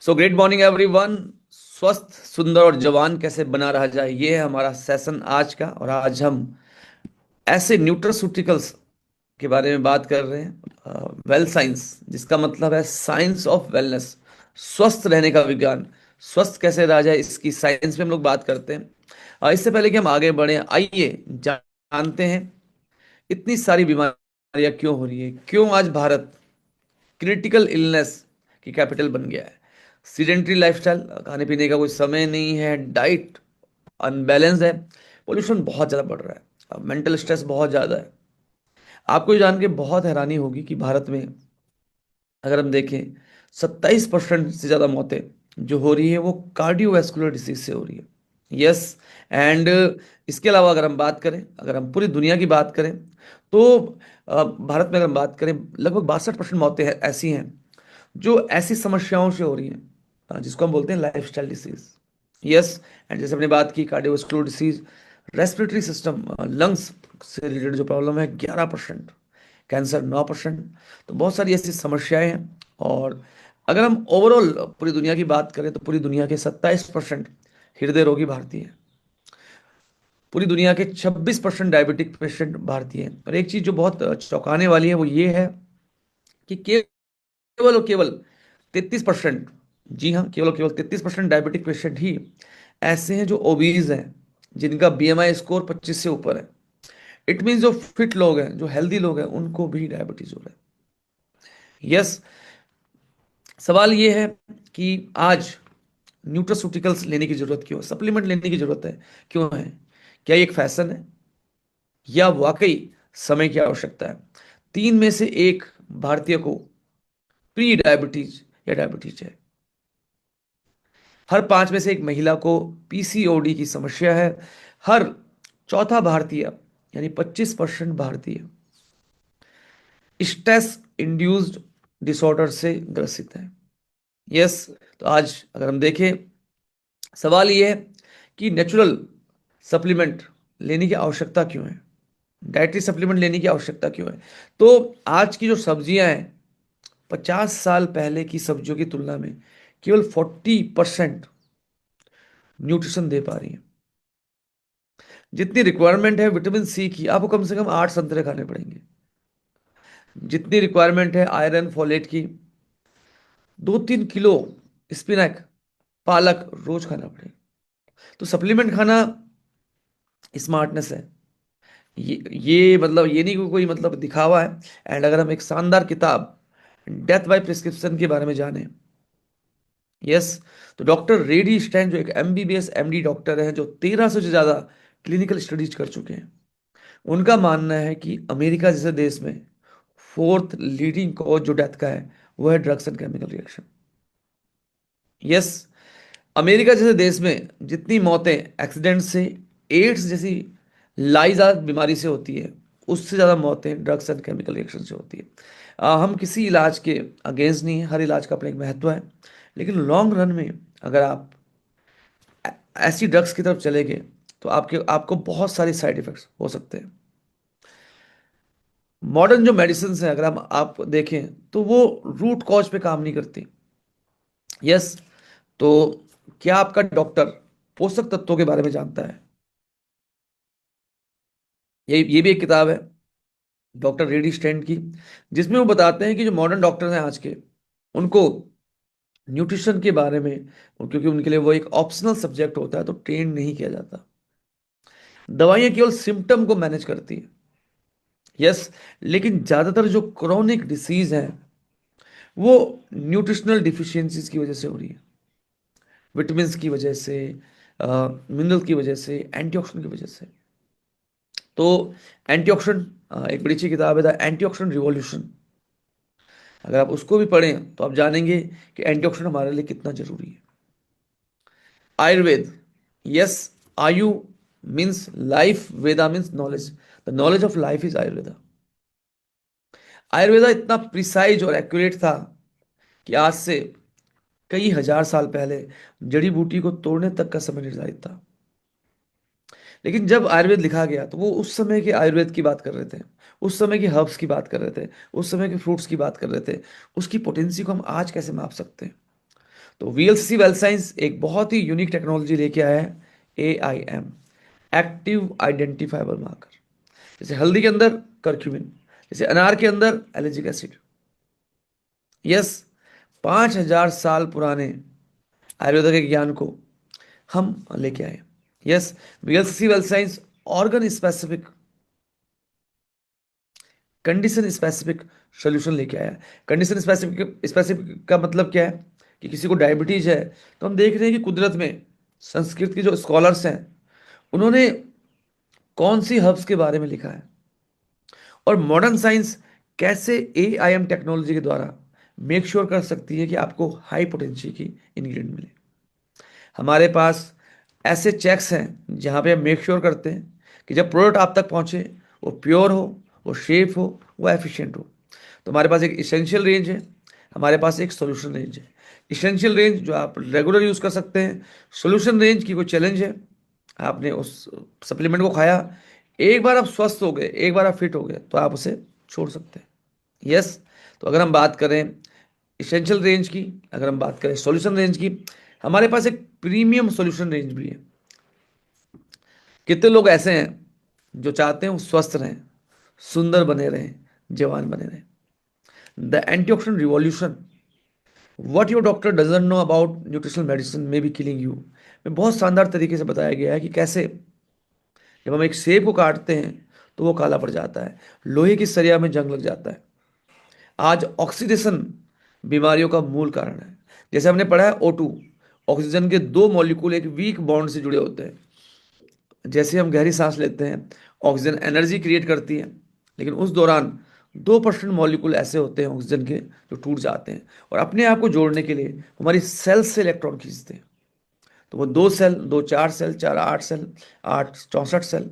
So great morning everyone. स्वस्थ सुंदर और जवान कैसे बना रहा जाए, ये है हमारा सेशन आज का। और आज हम ऐसे न्यूट्रास्यूटिकल्स के बारे में बात कर रहे हैं। वेल साइंस, जिसका मतलब है साइंस ऑफ वेलनेस, स्वस्थ रहने का विज्ञान। स्वस्थ कैसे रहा जाए, इसकी साइंस में हम लोग बात करते हैं। इससे पहले कि हम आगे बढ़े, आइए जानते हैं इतनी सारी बीमारियां क्यों हो रही है, क्यों आज भारत क्रिटिकल इलनेस की कैपिटल बन गया है। सीडेंट्री लाइफस्टाइल, खाने पीने का कोई समय नहीं है, डाइट अनबैलेंस है, पोल्यूशन बहुत ज़्यादा बढ़ रहा है, मेंटल स्ट्रेस बहुत ज़्यादा है। आपको ये जान के बहुत हैरानी होगी कि भारत में अगर हम देखें 27% से ज़्यादा मौतें जो हो रही है वो कार्डियोवैस्कुलर डिसीज से हो रही है। यस। एंड इसके अलावा अगर हम बात करें, अगर हम पूरी दुनिया की बात करें, तो भारत में अगर हम बात करें लगभग 62% मौतें ऐसी हैं जो ऐसी समस्याओं से हो रही हैं, जिसको हम बोलते हैं लाइफस्टाइल डिसीज। यस। एंड जैसे हमने बात की cardiovascular disease, respiratory system, lungs से रिलेटेड जो प्रॉब्लम है 11%, कैंसर 9%। तो बहुत सारी ऐसी समस्याएं हैं। और अगर हम ओवरऑल पूरी दुनिया की बात करें तो पूरी दुनिया के 27% हृदय रोगी भारतीय हैं। पूरी दुनिया के 26% डायबिटिक पेशेंट भारतीय हैं। और एक चीज जो बहुत चौंकाने वाली है वो ये है कि केवल और केवल 33%, जी हाँ, केवल और केवल 33% डायबिटिक पेशेंट ही ऐसे हैं जो ओबीज हैं, जिनका बीएमआई स्कोर 25 से ऊपर है। इट मीन जो फिट लोग हैं, जो हेल्दी लोग हैं, उनको भी डायबिटीज हो रहा है। यस। सवाल ये है कि आज न्यूट्रास्यूटिकल्स लेने की जरूरत क्यों है, सप्लीमेंट लेने की जरूरत है क्यों है? क्या ये एक फैशन है या वाकई समय की आवश्यकता है? तीन में से एक भारतीय को प्री डायबिटीज या डायबिटीज है। हर पांच में से एक महिला को पीसीओडी की समस्या है। हर चौथा भारतीय, यानी 25% भारतीय स्ट्रेस इंड्यूस्ड डिसऑर्डर से ग्रसित है। यस। तो आज अगर हम देखें, सवाल यह है कि नेचुरल सप्लीमेंट लेने की आवश्यकता क्यों है, डाइटरी सप्लीमेंट लेने की आवश्यकता क्यों है? तो आज की जो सब्जियां हैं, 50 साल पहले की सब्जियों की तुलना में केवल 40% न्यूट्रिशन दे पा रही है। जितनी रिक्वायरमेंट है विटामिन सी की, आपको कम से कम 8 संतरे खाने पड़ेंगे। जितनी रिक्वायरमेंट है आयरन फोलेट की, 2-3 किलो स्पिनक, पालक रोज खाना पड़ेगा। तो सप्लीमेंट खाना स्मार्टनेस है। ये मतलब ये नहीं कि कोई मतलब दिखावा है। एंड अगर हम एक शानदार किताब डेथ बाय प्रिस्क्रिप्शन के बारे में जाने, यस, तो डॉक्टर रेडी स्टैन जो एक एमबीबीएस एमडी डॉक्टर है, जो 1300 से ज्यादा क्लिनिकल स्टडीज कर चुके हैं, उनका मानना है कि अमेरिका जैसे देश में फोर्थ लीडिंग कॉज जो डेथ का है वो है drugs and chemical reaction. Yes. America जैसे देश में जितनी मौतें एक्सीडेंट से, एड्स जैसी लाइजात बीमारी से होती है, उससे ज़्यादा मौतें ड्रग्स एंड केमिकल रिएक्शन से होती है। हम किसी इलाज के अगेंस्ट नहीं है, हर इलाज का अपना एक महत्व है। लेकिन लॉन्ग रन में अगर आप ऐसी ड्रग्स की तरफ चले गए तो आपको बहुत सारी साइड इफेक्ट्स हो सकते हैं। मॉडर्न जो मेडिसिन है, अगर हम आप देखें तो वो रूट कॉज पे काम नहीं करती। यस। तो क्या आपका डॉक्टर पोषक तत्वों के बारे में जानता है? ये भी एक किताब है डॉक्टर रेडी स्टैंड की, जिसमें वो बताते हैं कि जो मॉडर्न डॉक्टर हैं आज के, उनको न्यूट्रिशन के बारे में, क्योंकि उनके लिए वो एक ऑप्शनल सब्जेक्ट होता है, तो ट्रेन नहीं किया जाता। दवाइयां केवल सिम्टम को मैनेज करती है। यस। लेकिन ज्यादातर जो क्रोनिक डिसीज है वो न्यूट्रिशनल डिफिशियंसीज की वजह से हो रही है, विटामिन की वजह से, मिनरल की वजह से, एंटीऑक्सीडेंट की वजह से। तो एंटीऑक्सीडेंट एक बड़ी अच्छी किताब है, द एंटीऑक्सीडेंट रिवॉल्यूशन। अगर आप उसको भी पढ़ें तो आप जानेंगे कि एंटीऑक्सीडेंट हमारे लिए कितना जरूरी है। आयुर्वेद, यस, आयु means life, Veda means knowledge, the knowledge of life is Ayurveda. Ayurveda इतना प्रिसाइज और एक्यूरेट था कि आज से कई हजार साल पहले जड़ी बूटी को तोड़ने तक का समय निर्धारित था। लेकिन जब आयुर्वेद लिखा गया तो वो उस समय के आयुर्वेद की बात कर रहे थे, उस समय की हर्ब्स की बात कर रहे थे, उस समय के फ्रूट्स की बात कर रहे थे। उसकी पोटेंसी को हम आज कैसे माप सकते हैं? तो वीएलसीसी वेल साइंस एक बहुत ही यूनिक टेक्नोलॉजी लेके आया है, AIM, एक्टिव आइडेंटिफाइबल मार्कर। जैसे हल्दी के अंदर करक्यूमिन, जैसे अनार के अंदर एलिजिक एसिड। यस, 5,000 साल पुराने आयुर्वेद के ज्ञान को हम लेके आए। Yes, VLCC well science organ specific, condition specific solution लेके आया है। कंडीशन स्पेसिफिक स्पेसिफिक का मतलब क्या है कि किसी को डायबिटीज है, तो हम देख रहे हैं कि कुदरत में संस्कृत के जो स्कॉलर्स हैं उन्होंने कौन सी हर्ब्स के बारे में लिखा है, और मॉडर्न साइंस कैसे AIM टेक्नोलॉजी के द्वारा मेक श्योर कर सकती है कि आपको हाई पोटेंशियल की इंग्रेडिएंट मिले। हमारे पास ऐसे चेक्स हैं जहाँ पे हम मेक श्योर करते हैं कि जब प्रोडक्ट आप तक पहुँचे वो प्योर हो, वो सेफ हो, वो एफिशिएंट हो। तो हमारे पास एक इसेंशियल रेंज है, हमारे पास एक सोल्यूशन रेंज है। इसेंशियल रेंज जो आप रेगुलर यूज़ कर सकते हैं, सोल्यूशन रेंज की कोई चैलेंज है, आपने उस सप्लीमेंट को खाया, एक बार आप स्वस्थ हो गए, एक बार आप फिट हो गए, तो आप उसे छोड़ सकते हैं। यस, तो अगर हम बात करें इसेंशियल रेंज की, अगर हम बात करें सॉल्यूशन रेंज की, हमारे पास एक प्रीमियम सॉल्यूशन रेंज भी है। कितने लोग ऐसे हैं जो चाहते हैं वो स्वस्थ रहें, सुंदर बने रहें, जवान बने रहें। The antioxidant revolution, what your doctor doesn't know about nutritional medicine may be killing you, में बहुत शानदार तरीके से बताया गया है कि कैसे जब हम एक सेब को काटते हैं तो वो काला पड़ जाता है, लोहे की सरिया में जंग लग जाता है। आज ऑक्सीडेशन बीमारियों का मूल कारण है। जैसे हमने पढ़ा है O2, ऑक्सीजन के दो मॉलिक्यूल एक वीक बॉन्ड से जुड़े होते हैं। जैसे हम गहरी सांस लेते हैं, ऑक्सीजन एनर्जी क्रिएट करती है, लेकिन उस दौरान 2% मॉलिक्यूल ऐसे होते हैं ऑक्सीजन के जो टूट जाते हैं, और अपने आप को जोड़ने के लिए हमारी सेल से इलेक्ट्रॉन खींचते हैं। तो वो 2 सेल, 2 4 सेल, 4 8 सेल, 8 64 सेल,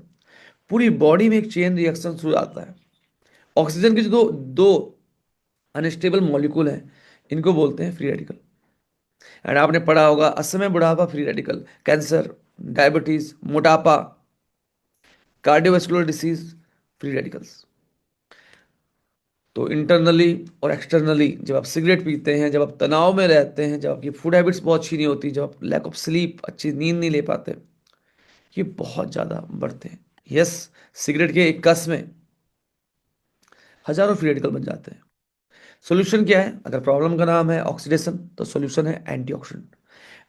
पूरी बॉडी में एक चेन रिएक्शन शुरू आता है। ऑक्सीजन के जो दो दो अनस्टेबल मॉलिक्यूल हैं, इनको बोलते हैं फ्री रेडिकल। एंड आपने पढ़ा होगा असमय बुढ़ापा फ्री रेडिकल, कैंसर, डायबिटीज, मोटापा, कार्डियोवास्कुलर डिसीज, फ्री रेडिकल्स। तो इंटरनली और एक्सटर्नली जब आप सिगरेट पीते हैं, जब आप तनाव में रहते हैं, जब आपकी फूड हैबिट्स बहुत अच्छी नहीं होती, जब आप लैक ऑफ स्लीप, अच्छी नींद नहीं ले पाते, ये बहुत ज़्यादा बढ़ते हैं। यस, सिगरेट के एक कस में हजारों फ्री रेडिकल बन जाते हैं। सॉल्यूशन क्या है? अगर प्रॉब्लम का नाम है ऑक्सीडेशन, तो सॉल्यूशन है एंटीऑक्सीडेंट।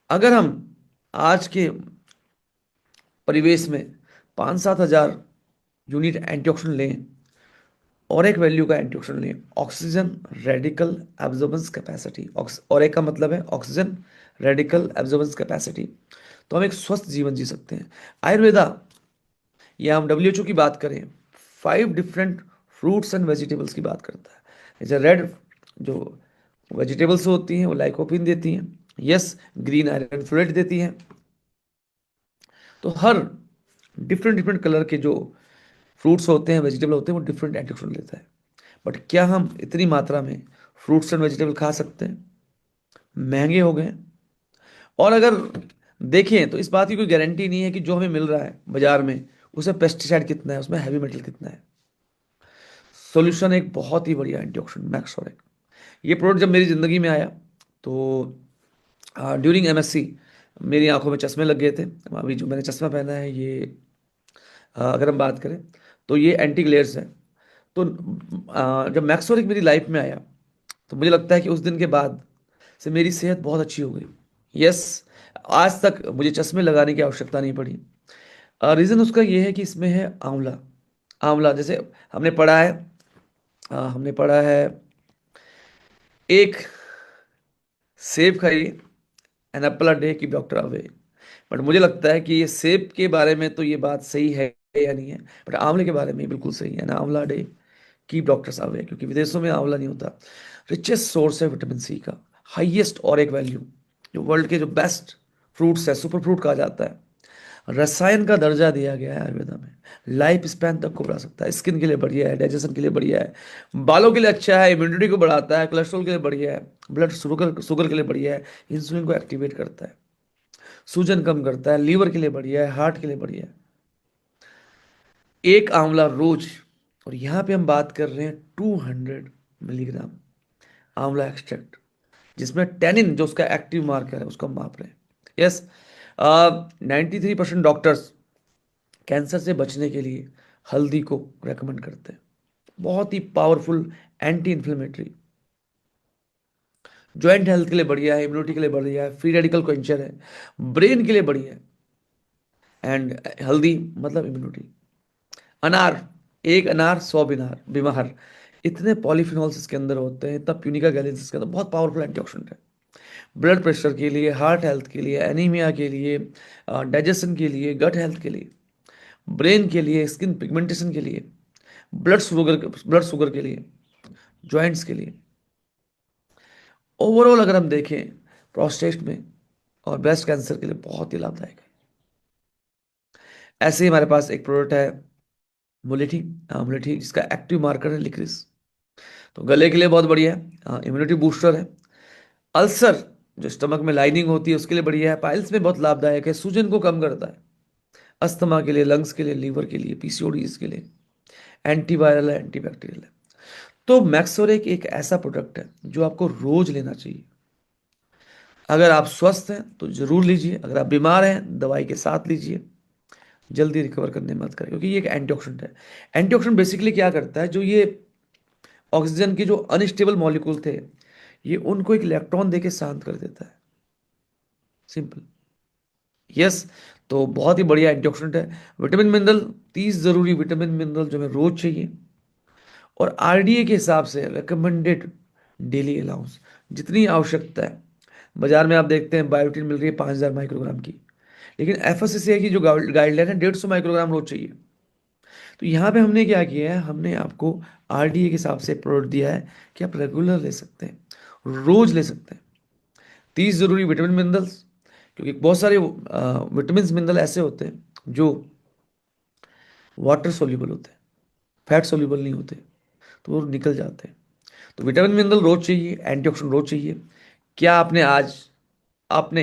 अगर हम आज के परिवेश में 5-7 हज़ार यूनिट एंटीऑक्सीडेंट लें, और एक वैल्यू का एंटीऑक्सीडेंट लें, ऑक्सीजन रेडिकल एब्जॉर्बेंस कैपेसिटी, और एक का मतलब है ऑक्सीजन रेडिकल एब्जॉर्बेंस कैपेसिटी, तो हम एक स्वस्थ जीवन जी सकते हैं। आयुर्वेदा या हम WHO की बात करें, 5 डिफरेंट फ्रूट्स एंड वेजिटेबल्स की बात करता है। जैसे रेड जो वेजिटेबल्स होती हैं वो लाइकोपिन देती हैं, यस, ग्रीन आयरन फोलेट देती हैं। तो हर डिफरेंट डिफरेंट कलर के जो फ्रूट्स होते हैं, वेजिटेबल होते हैं, वो डिफरेंट एंटीऑक्सीडेंट लेता है। बट क्या हम इतनी मात्रा में फ्रूट्स एंड वेजिटेबल खा सकते हैं? महंगे हो गए। और अगर देखें तो इस बात की कोई गारंटी नहीं है कि जो हमें मिल रहा है बाजार में उसमें पेस्टिसाइड कितना है, उसमें हैवी मेटल कितना है। सॉल्यूशन एक बहुत ही बढ़िया एंटीऑक्सीडेंट मैक्सोरेक। ये प्रोडक्ट जब मेरी ज़िंदगी में आया तो ड्यूरिंग MSc मेरी आंखों में चश्मे लग गए थे। अभी जो मैंने चश्मा पहना है ये, अगर हम बात करें तो ये एंटी ग्लेयर्स है। तो जब मैक्सोरिक मेरी लाइफ में आया तो मुझे लगता है कि उस दिन के बाद से मेरी सेहत बहुत अच्छी हो गई। यस, आज तक मुझे चश्मे लगाने की आवश्यकता नहीं पड़ी। रीज़न उसका ये है कि इसमें है आंवला। आंवला जैसे हमने पढ़ा है एक सेब खाइए, an apple a day keep doctor away. But मुझे लगता है कि ये सेब के बारे में तो ये बात सही है या नहीं है, बट आंवले के बारे में ये बिल्कुल सही है ना, आंवला डे कीप डॉक्टर्स अवे, क्योंकि विदेशों में आंवला नहीं होता। रिचेस्ट सोर्स है विटामिन C का, हाईएस्ट और एक वैल्यू, जो वर्ल्ड के जो बेस्ट फ्रूट्स है, सुपर फ्रूट कहा जाता है। रसायन का दर्जा दिया गया है आयुर्वेदा में, लाइफ स्पैन तक को बढ़ा सकता है, स्किन के लिए बढ़िया है, डाइजेशन के लिए बढ़िया है, बालों के लिए अच्छा है, इम्यूनिटी को बढ़ाता है, कोलेस्ट्रॉल के लिए बढ़िया है, ब्लड शुगर शुगर के लिए बढ़िया है, इंसुलिन को एक्टिवेट करता है, सूजन कम करता है, लीवर के लिए बढ़िया है, हार्ट के लिए बढ़िया है। एक आंवला रोज, और यहाँ पे हम बात कर रहे हैं 200 मिलीग्राम आंवला एक्सट्रैक्ट, जिसमें टेनिन जो उसका एक्टिव मार्कर है उसको हम माप रहे हैं। यस, 93% डॉक्टर्स कैंसर से बचने के लिए हल्दी को रेकमेंड करते हैं। बहुत ही powerful anti inflammatory, joint health के लिए बढ़िया है, इम्यूनिटी के लिए बढ़िया है, फ्री रेडिकल क्वेंचर है, ब्रेन के लिए बढ़िया है। एंड हेल्दी मतलब इम्यूनिटी। अनार, एक अनार 100 बीमार बीमार, इतने पॉलीफिनॉल्स इसके अंदर होते हैं, इतना प्यूनिका गैलेंस इसके अंदर, बहुत पावरफुल एंटीऑक्सीडेंट है। ब्लड प्रेशर के लिए, हार्ट हेल्थ के लिए, एनीमिया के लिए, डाइजेशन के लिए, गट हेल्थ के लिए, ब्रेन के लिए, स्किन पिगमेंटेशन के लिए, ब्लड शुगर के लिए, जॉइंट्स के लिए, ओवरऑल अगर हम देखें प्रोस्टेट में और ब्रेस्ट कैंसर के लिए बहुत ही लाभदायक है। ऐसे ही हमारे पास एक प्रोडक्ट है मुलेठी, मुलेठी जिसका एक्टिव मार्कर है लिक्रिस, तो गले के लिए बहुत बढ़िया है, इम्यूनिटी बूस्टर है। अल्सर जो स्टमक में लाइनिंग होती है उसके लिए बढ़िया है, पाइल्स में बहुत लाभदायक है, सूजन को कम करता है, अस्थमा के लिए, लंग्स के लिए, लीवर के लिए, पीसीओडीज के लिए, एंटीवायरल है, एंटीबैक्टीरियल है। तो मैक्सोरेक एक ऐसा प्रोडक्ट है जो आपको रोज लेना चाहिए। अगर आप स्वस्थ हैं तो जरूर लीजिए, अगर आप बीमार हैं दवाई के साथ लीजिए, जल्दी रिकवर करने में मदद करें, क्योंकि ये एक एंटीऑक्सीडेंट है। एंटीऑक्सीडेंट बेसिकली क्या करता है, जो ये ऑक्सीजन के जो अनस्टेबल मॉलिक्यूल थे, ये उनको एक इलेक्ट्रॉन देके शांत कर देता है, सिंपल। यस, तो बहुत ही बढ़िया एंटीऑक्सीडेंट है। विटामिन मिनरल, 30 जरूरी विटामिन मिनरल जो हमें रोज चाहिए, और आरडीए के हिसाब से रिकमेंडेड डेली अलाउंस जितनी आवश्यकता है। बाजार में आप देखते हैं बायोटिन मिल रही है 5000 माइक्रोग्राम की, लेकिन एफएसएसएआई की जो गाइडलाइन है 150 माइक्रोग्राम रोज चाहिए। तो यहाँ पे हमने क्या किया है, हमने आपको आरडीए के हिसाब से प्रोडक्ट दिया है कि आप रेगुलर ले सकते हैं, रोज ले सकते हैं। 30 जरूरी विटामिन मिनरल्स, क्योंकि बहुत सारे विटामिन मिनरल ऐसे होते हैं जो वाटर सोल्यूबल होते हैं, फैट सोल्यूबल नहीं होते, तो वो निकल जाते हैं। तो विटामिन मिनरल रोज चाहिए, एंटीऑक्सीडेंट रोज चाहिए। क्या आपने आज आपने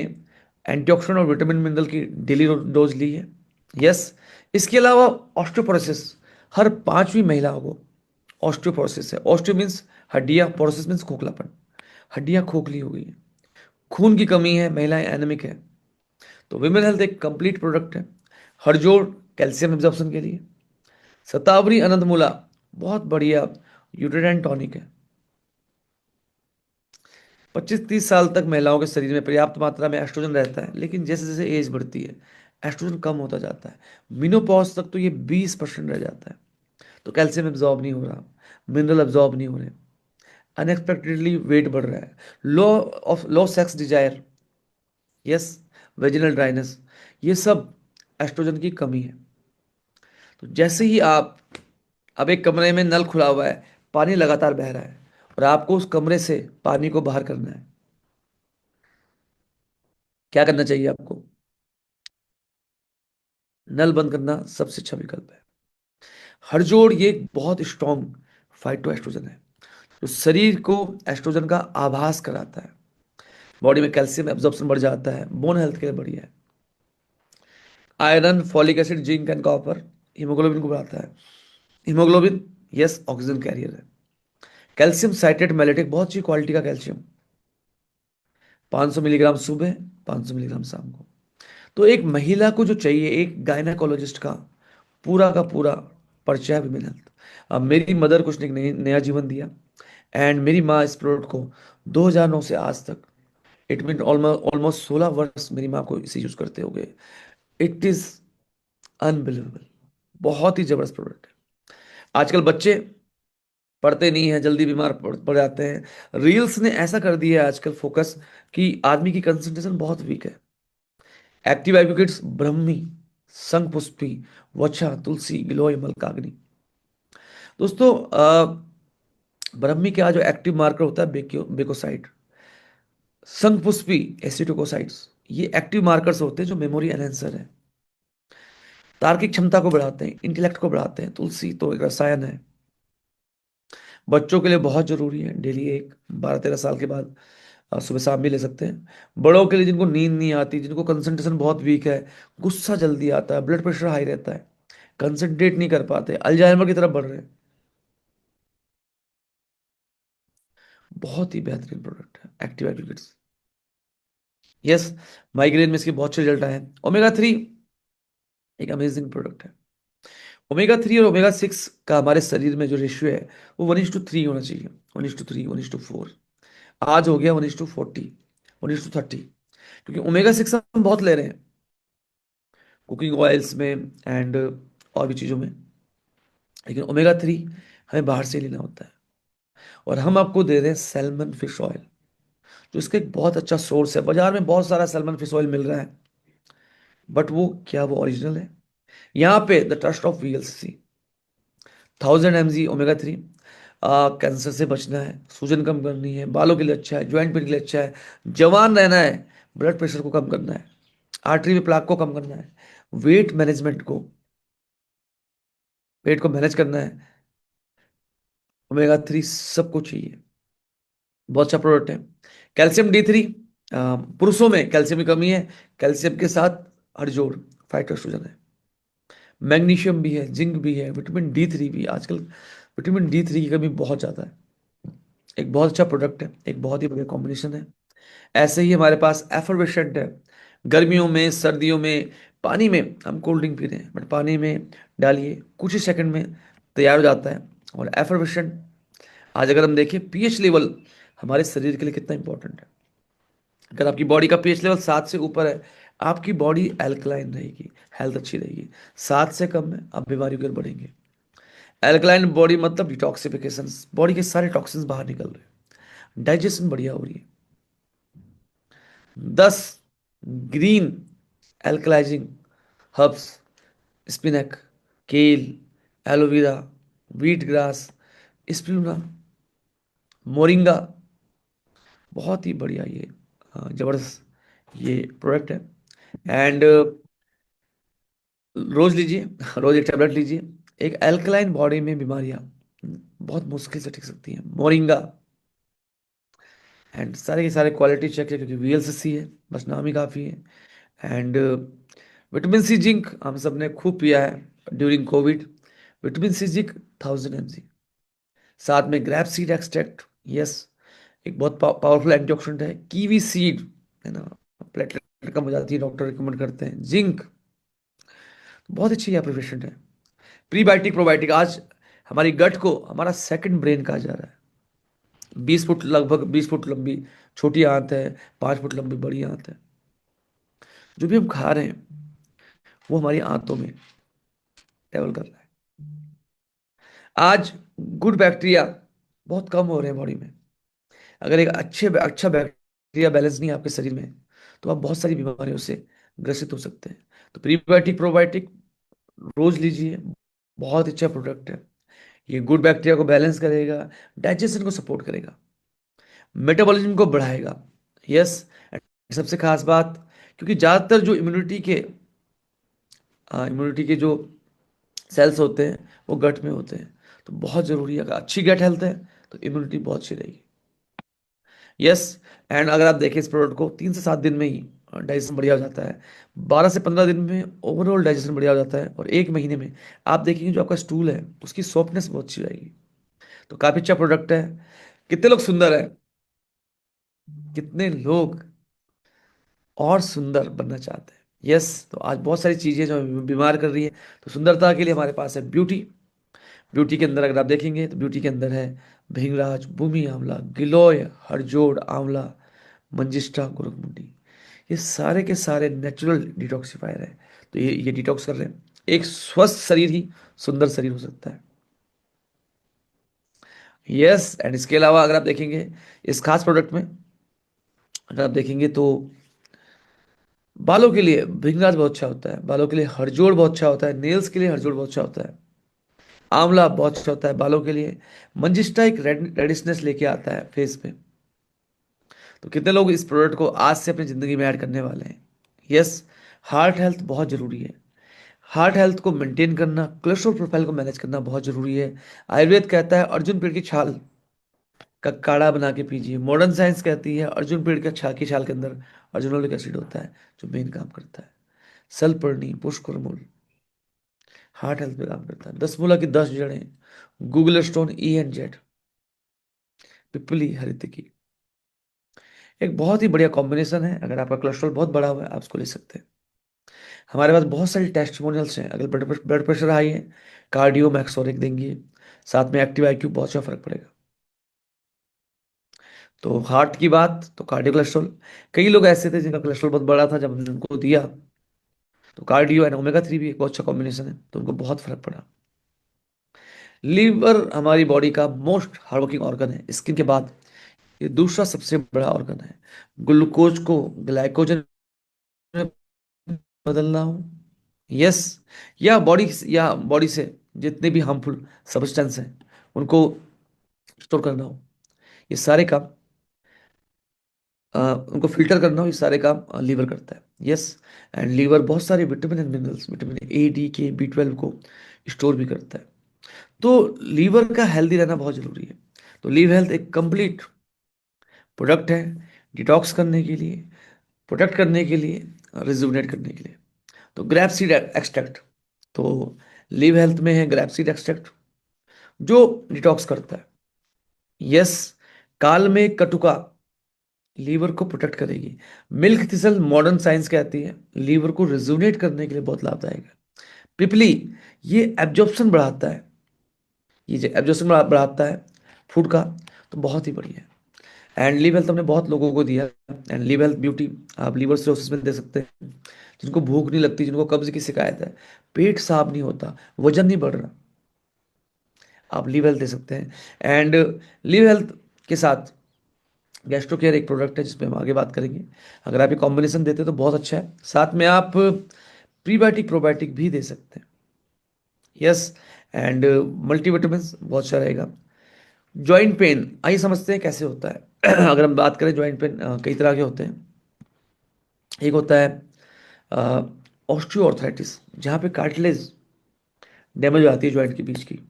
एंटीऑक्सीडेंट और विटामिन मिनरल की डेली डोज ली है? यस। इसके अलावा ऑस्टियोपोरोसिस, हर 5वीं महिला को ऑस्टियोपोरोसिस है। ऑस्टियो मीन्स हड्डियां, पोरोसिस मीन्स खोखलापन, हड्डियां खोखली हो गई है, खून की कमी है, महिलाएं एनेमिक है। तो विमेन हेल्थ एक कंप्लीट प्रोडक्ट है। हरजोड़ कैल्शियम एब्जॉर्प्शन के लिए, शतावरी अनंतमूला बहुत बढ़िया यूटेराइन टॉनिक है। 25-30 साल तक महिलाओं के शरीर में पर्याप्त मात्रा में एस्ट्रोजन रहता है, लेकिन जैसे जैसे एज बढ़ती है एस्ट्रोजन कम होता जाता है। मिनोपॉज तक तो ये 20% रह जाता है। तो कैल्शियम एब्जॉर्ब नहीं हो रहा, मिनरल एब्जॉर्ब नहीं हो रहे, अनएक्सपेक्टेडली वेट बढ़ रहा है, low sex desire, yes, vaginal dryness, ये सब एस्ट्रोजन की कमी है। तो जैसे ही आप, अब एक कमरे में नल खुला हुआ है, पानी लगातार बह रहा है, और आपको उस कमरे से पानी को बाहर करना है, क्या करना चाहिए आपको? नल बंद करना सबसे अच्छा विकल्प है। हड़जोड़ ये एक बहुत स्ट्रॉन्ग फाइटो एस्ट्रोजन है, जो शरीर को एस्ट्रोजन का आभास कराता है, बॉडी में कैल्शियम एब्जॉर्प्शन बढ़ जाता है, बोन हेल्थ के लिए बढ़िया है। Iron, folic acid, zinc and copper haemoglobin को बढ़ाता है। हीमोग्लोबिन, यस, ऑक्सीजन कैरियर है। कैल्शियम साइट्रेट मैलेटिक, बहुत अच्छी क्वालिटी का कैल्शियम, 500 मिलीग्राम सुबह, 500 मिलीग्राम शाम को। तो एक महिला को जो चाहिए, एक गायनाकोलॉजिस्ट का पूरा परिचय है विमेन हेल्थ। अब मेरी मदर कुछ ने नया जीवन दिया, एंड मेरी माँ इस प्रोडक्ट को 2009 से आज तक, इट मीन ऑलमोस्ट 16 वर्ष मेरी माँ को इसे यूज करते हो गए। इट इज अनबिलीवेबल, बहुत ही जबरदस्त प्रोडक्ट है। आजकल बच्चे पढ़ते नहीं है, जल्दी बीमार पड़ जाते हैं। रील्स ने ऐसा कर दिया है आजकल फोकस कि आदमी की कंसंट्रेशन बहुत वीक है। एक्टिव एडवोकेट्स ब्रह्मी, शंखपुष्पी, वछा, तुलसी, गिलोय, मलकाग्नि। दोस्तों, ब्रह्मी का जो एक्टिव मार्कर होता है बेकोसाइट, शंखपुष्पी एसिटोकोसाइट्स, ये एक्टिव मार्कर्स होते हैं जो मेमोरी एनहेंसर है, तार्किक क्षमता को बढ़ाते हैं, इंटेलेक्ट को बढ़ाते हैं। तुलसी तो एक रसायन है, बच्चों के लिए बहुत जरूरी है, डेली एक 12-13 साल के बाद सुबह शाम भी ले सकते हैं। बड़ों के लिए जिनको नींद नहीं आती, जिनको कंसंट्रेशन बहुत वीक है, गुस्सा जल्दी आता है, ब्लड प्रेशर हाई रहता है, कंसंट्रेट नहीं कर पाते, अल्जाइमर की तरफ बढ़ रहे हैं, बहुत ही बेहतरीन प्रोडक्ट है एक्टिव एग्रीगेट्स। यस, माइग्रेन में इसके बहुत अच्छे रिजल्ट आए हैं। ओमेगा 3 एक अमेजिंग प्रोडक्ट है। ओमेगा 3 और ओमेगा 6 का हमारे शरीर में जो रेशियो है वो 1:3 होना चाहिए। 1:3, 1:4। आज हो गया 1:40, 1:30, क्योंकि ओमेगा 6 हम बहुत ले रहे हैं कुकिंग ऑयल्स में एंड और भी चीज़ों में, लेकिन ओमेगा 3 हमें बाहर से लेना होता है। और हम आपको दे रहे हैं सैल्मन फिश ऑयल, जो इसका एक बहुत अच्छा सोर्स है। बाजार में बहुत सारा सैल्मन फिश ऑयल मिल रहा है, बट वो क्या वो ओरिजिनल है? यहाँ पे the trust of VLC 1000 mg omega 3। Cancer से बचना है, सूजन कम करनी है, बालों के लिए अच्छा है, ज्वाइंट पेन के लिए अच्छा है, जवान रहना है, ब्लड प्रेशर को कम करना है, आर्टरी में प्लाक को कम करना है, वेट मैनेजमेंट को, वेट को मैनेज करना है, ओमेगा 3 सबको चाहिए। बहुत अच्छा प्रोडक्ट है। कैल्शियम D3, पुरुषों में कैल्शियम की कमी है, कैल्शियम के साथ हड़जोड़, फाइटोस्ट्रोजन है। मैग्नीशियम भी है, जिंक भी है, विटामिन D3 भी है। आजकल विटामिन D3 की कमी बहुत ज़्यादा है। एक बहुत अच्छा प्रोडक्ट है, एक बहुत ही बढ़िया कॉम्बिनेशन है। ऐसे ही हमारे पास एफर्वेशेंट है। गर्मियों में, सर्दियों में, पानी में हम कोल्ड ड्रिंक पी रहे हैं, बट पानी में डालिए, कुछ ही सेकंड में तैयार हो जाता है। और एफर्वेशेंट, आज अगर हम देखें पीएच लेवल हमारे शरीर के लिए कितना इंपॉर्टेंट है। अगर आपकी बॉडी का पीएच लेवल 7 से ऊपर है, आपकी बॉडी एल्कलाइन रहेगी, हेल्थ अच्छी रहेगी। 7 से कम में आप बीमारियों की ओर बढ़ेंगे। एल्कलाइन बॉडी मतलब डिटॉक्सिफिकेशन, बॉडी के सारे टॉक्सिन्स बाहर निकल रहे हैं, डाइजेशन बढ़िया हो रही है। 10 ग्रीन एल्कलाइजिंग हर्ब्स, स्पिनक, केल, aloe vera, wheat grass, spirulina, moringa, बहुत ही बढ़िया ये जबरदस्त ये प्रोडक्ट है। एंड रोज लीजिए, रोज एक टैबलेट लीजिए। एक एल्कलाइन बॉडी में बीमारियां बहुत मुश्किल से टिक सकती हैं। मोरिंगा, एंड सारे के सारे क्वालिटी चेक है, क्योंकि वीएलसीसी है, बस नाम ही काफ़ी है। एंड विटामिन सी जिंक हम सब ने खूब पिया है during covid. Vitamin C zinc 1000 mg, साथ में ग्रैप सीड एक्सट्रैक्ट। यस, एक बहुत पावरफुल एंटीऑक्सीडेंट है। कीवी सीड, है ना, प्लेटलेट कम हो जाती है, डॉक्टर रिकमेंड करते हैं। जिंक बहुत अच्छी प्रिपरेशन है। प्रीबायोटिक प्रोबायोटिक, आज हमारी गट को हमारा सेकंड ब्रेन कहा जा रहा है। 20 फुट, लगभग 20 फुट लंबी छोटी आंत है, 5 फुट लंबी बड़ी आंत है। जो भी हम खा रहे हैं वो हमारी आंतों में ट्रेवल कर रहा है। आज गुड बैक्टीरिया बहुत कम हो रहे हैं बॉडी में। अगर एक अच्छा बैक्टीरिया बैलेंस नहीं है आपके शरीर में, तो आप बहुत सारी बीमारियों से ग्रसित हो सकते हैं। तो प्रीबायोटिक प्रोबायोटिक रोज लीजिए, बहुत अच्छा प्रोडक्ट है। ये गुड बैक्टीरिया को बैलेंस करेगा, डाइजेशन को सपोर्ट करेगा, मेटाबॉलिज्म को बढ़ाएगा। यस, सबसे खास बात, क्योंकि ज़्यादातर जो इम्यूनिटी के जो सेल्स होते हैं वो गट में होते हैं। तो बहुत ज़रूरी है, अगर अच्छी गट हेल्थ है तो इम्यूनिटी बहुत अच्छी रहेगी। यस, एंड अगर आप देखें इस प्रोडक्ट को 3 से 7 दिन में ही डाइजेशन बढ़िया हो जाता है। 12 से 15 दिन में ओवरऑल डाइजेशन बढ़िया हो जाता है। और 1 महीने में आप देखेंगे जो आपका स्टूल है उसकी सॉफ्टनेस बहुत अच्छी रहेगी। तो काफ़ी अच्छा प्रोडक्ट है। कितने लोग सुंदर है, कितने लोग और सुंदर बनना चाहते हैं? यस, तो आज बहुत सारी चीज़ें जो हमें बीमार कर रही है, तो सुंदरता के लिए हमारे पास है ब्यूटी। ब्यूटी के अंदर अगर आप देखेंगे तो ब्यूटी के अंदर है भृंगराज, भूमि आंवला, गिलोय, हरजोड़ आंवला, मंजिष्ठा, गोरखमुंडी। ये सारे के सारे नेचुरल डिटॉक्सिफायर है। तो ये डिटॉक्स कर रहे हैं। एक स्वस्थ शरीर ही सुंदर शरीर हो सकता है। यस, एंड इसके अलावा अगर आप देखेंगे इस खास प्रोडक्ट में, अगर आप देखेंगे तो बालों के लिए भृंगराज बहुत अच्छा होता है, बालों के लिए हरजोड़ बहुत अच्छा होता है, नेल्स के लिए हरजोड़ बहुत अच्छा होता है, आंवला बहुत अच्छा होता है बालों के लिए, मंजिष्ठा एक रेडिशनेस लेके आता है फेस पे। तो कितने लोग इस प्रोडक्ट को आज से अपनी जिंदगी में ऐड करने वाले हैं? यस, हार्ट हेल्थ बहुत जरूरी है। हार्ट हेल्थ को मेंटेन करना, कोलेस्ट्रॉल प्रोफाइल को मैनेज करना बहुत जरूरी है। आयुर्वेद कहता है अर्जुन पेड़ की छाल का काढ़ा बना के पीजिए। मॉडर्न साइंस कहती है अर्जुन पेड़ की छाल के अंदर अर्जुनोलिक एसिड होता है, जो मेन काम करता है। सलपर्णी, पुष्करमूल हार्ट हेल्थ पे काम करता है। 10 मूला की 10 जड़ें, Google stone, E and Z, पिपली हरितकी, एक बहुत ही बढ़िया कॉम्बिनेशन है। अगर आपका कोलेस्ट्रॉल बहुत बढ़ा हुआ है, आप इसको ले सकते हैं। हमारे पास बहुत सारे टेस्टिमोनियल्स हैं। अगर ब्लड प्रेशर हाई है, कार्डियो मैक्सोरिक देंगे, साथ में एक्टिव आईक्यू, बहुत अच्छा फर्क पड़ेगा। तो हार्ट की बात, तो कार्डियो कोलेस्ट्रॉल, कई लोग ऐसे थे जिनका कोलेस्ट्रॉल बहुत बड़ा था, जब हमने उनको दिया तो कार्डियो एंड ओमेगा 3 भी एक बहुत अच्छा कॉम्बिनेशन है, तो उनको बहुत फर्क पड़ा। लीवर हमारी बॉडी का मोस्ट हार्डवर्किंग ऑर्गन है स्किन के बाद, ये दूसरा सबसे बड़ा ऑर्गन है। ग्लूकोज को ग्लाइकोजन में बदलना हो, यस, या बॉडी से जितने भी हार्मफुल सब्सटेंस हैं उनको स्टोर करना हो, ये सारे काम उनको फिल्टर करना हो, ये सारे काम लीवर करता है। यस, एंड लीवर बहुत सारे vitamin and minerals, vitamin A, D, के, B12 को स्टोर भी करता है। तो लीवर का हेल्दी रहना बहुत जरूरी है। तो लीव हेल्थ एक कंप्लीट प्रोडक्ट है, डिटॉक्स करने के लिए, प्रोटेक्ट करने के लिए, रिजुविनेट करने के लिए। तो ग्रैप सीड एक्सट्रैक्ट, तो लीव हेल्थ में है ग्रैप सीड एक्सट्रैक्ट, जो डिटॉक्स करता है। यस, काल में कटुका लीवर को प्रोटेक्ट करेगी। मिल्क थिसल मॉडर्न साइंस कहती है लीवर को रिजुविनेट करने के लिए बहुत लाभदायक है। पिपली, ये एब्जॉर्प्शन बढ़ाता है, ये जो एब्जॉर्प्शन बढ़ाता है फूड का, तो बहुत ही बढ़िया है। एंड लिव हेल्थ हमने बहुत लोगों को दिया। एंड लिव हेल्थ ब्यूटी आप लीवर सिरोसिस में दे सकते हैं, जिनको भूख नहीं लगती, जिनको कब्ज की शिकायत है, पेट साफ नहीं होता, वजन नहीं बढ़ रहा, आप लिव हेल्थ दे सकते हैं। एंड लिव हेल्थ के साथ गैस्ट्रो केयर एक प्रोडक्ट है जिसपे हम आगे बात करेंगे। अगर आप ये कॉम्बिनेशन देते हैं तो बहुत अच्छा है। साथ में आप प्रीबायोटिक प्रोबायोटिक भी दे सकते हैं। यस, एंड मल्टीविटामिन बहुत अच्छा रहेगा। जॉइंट पेन आइए समझते हैं कैसे होता है। अगर हम बात करें जॉइंट पेन, कई तरह के होते हैं। एक होता है ऑस्टियोआर्थराइटिस, जहाँ पे कार्टिलेज डैमेज हो जाती है जॉइंट के बीच की।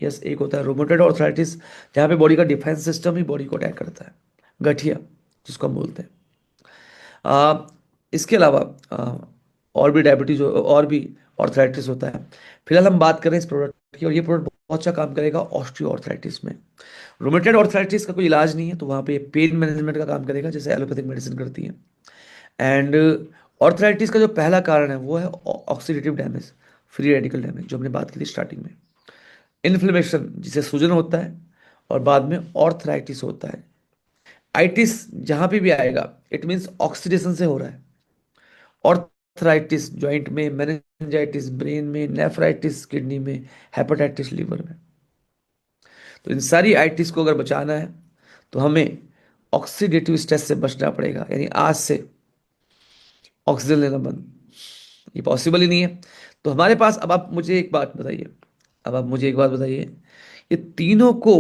यस, एक होता है रोमेटॉइड आर्थराइटिस, जहाँ पे बॉडी का डिफेंस सिस्टम ही बॉडी को अटैक करता है, गठिया जिसको हम बोलते हैं। आ, इसके अलावा और भी डायबिटीज और भी ऑर्थराइटिस होता है। फिलहाल हम बात करें इस प्रोडक्ट की, और ये प्रोडक्ट बहुत अच्छा काम करेगा ऑस्टियो आर्थराइटिस में। रोमेटॉइड आर्थराइटिस का कोई इलाज नहीं है, तो वहाँ पे पेन मैनेजमेंट का काम करेगा, जैसे एलोपैथिक मेडिसिन करती है। एंड ऑर्थराइटिस का जो पहला कारण है वो है oxidative damage, free radical damage, जो हमने बात की थी स्टार्टिंग में। इन्फ्लेमेशन, जिसे सूजन होता है, और बाद में ऑर्थराइटिस होता है। आइटिस जहां पे भी आएगा, इट मीन्स ऑक्सीडेशन से हो रहा है। ऑर्थराइटिस जॉइंट में, मेनिंजाइटिस ब्रेन में, नेफ्राइटिस किडनी में, हेपेटाइटिस लीवर में। तो इन सारी आइटिस को अगर बचाना है तो हमें ऑक्सीडेटिव स्ट्रेस से बचना पड़ेगा, यानी आज से ऑक्सीजन लेना बंद, ये पॉसिबल ही नहीं है। तो हमारे पास, अब आप मुझे एक बात बताइए, अब आप मुझे एक बात बताइए, ये तीनों को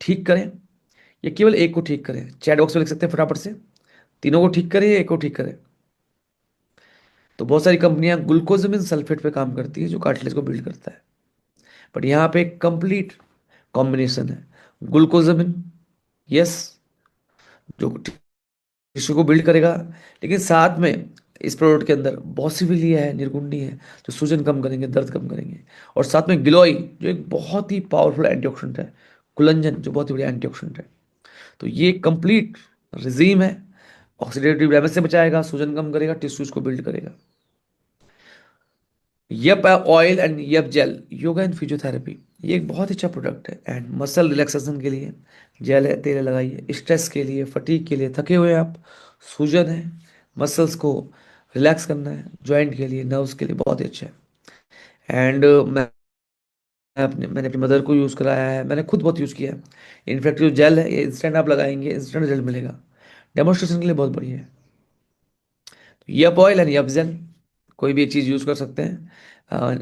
ठीक करें या केवल एक को ठीक करें? चैट बॉक्स में लिख सकते हैं फटाफट से, तीनों को ठीक करें या एक को ठीक करें? तो बहुत सारी कंपनियां ग्लूकोजामिन सल्फेट पे काम करती है, जो कार्टिलेज को बिल्ड करता है। बट यहाँ पे कंप्लीट कॉम्बिनेशन है। ग्लूकोजामिन, यस, जो टिश्यू को बिल्ड करेगा, लेकिन साथ में इस प्रोडक्ट के अंदर बॉसिविलिया है, निर्गुंडी है, जो सूजन कम करेंगे, दर्द कम करेंगे। और साथ में गिलोय, जो एक बहुत ही पावरफुल एंटीऑक्सीडेंट है। कुलंजन, जो बहुत ही बढ़िया एंटीऑक्सीडेंट है। तो ये कंप्लीट रिजीम है, ऑक्सीडेटिव डैमेज से बचाएगा, सूजन कम करेगा, टिश्यूज को बिल्ड करेगा। Yup oil and yup gel, yoga and physiotherapy, ये एक बहुत अच्छा प्रोडक्ट है। एंड मसल रिलैक्सेशन के लिए जेल है, तेल लगाइए। स्ट्रेस के लिए, फटीग के लिए, थके हुए आप, सूजन है, मसल्स को रिलैक्स करना है, जॉइंट के लिए, नर्व्स के लिए बहुत ही अच्छा है। एंड मैंने अपनी मदर को यूज़ कराया है, मैंने खुद बहुत यूज़ किया है। इनफैक्ट जो जेल है, ये इंस्टेंट आप लगाएंगे, इंस्टेंट रिजल्ट मिलेगा। डेमोन्स्ट्रेशन के लिए बहुत बढ़िया है। Yup oil and yup gel, कोई भी एक चीज़ यूज़ कर सकते हैं।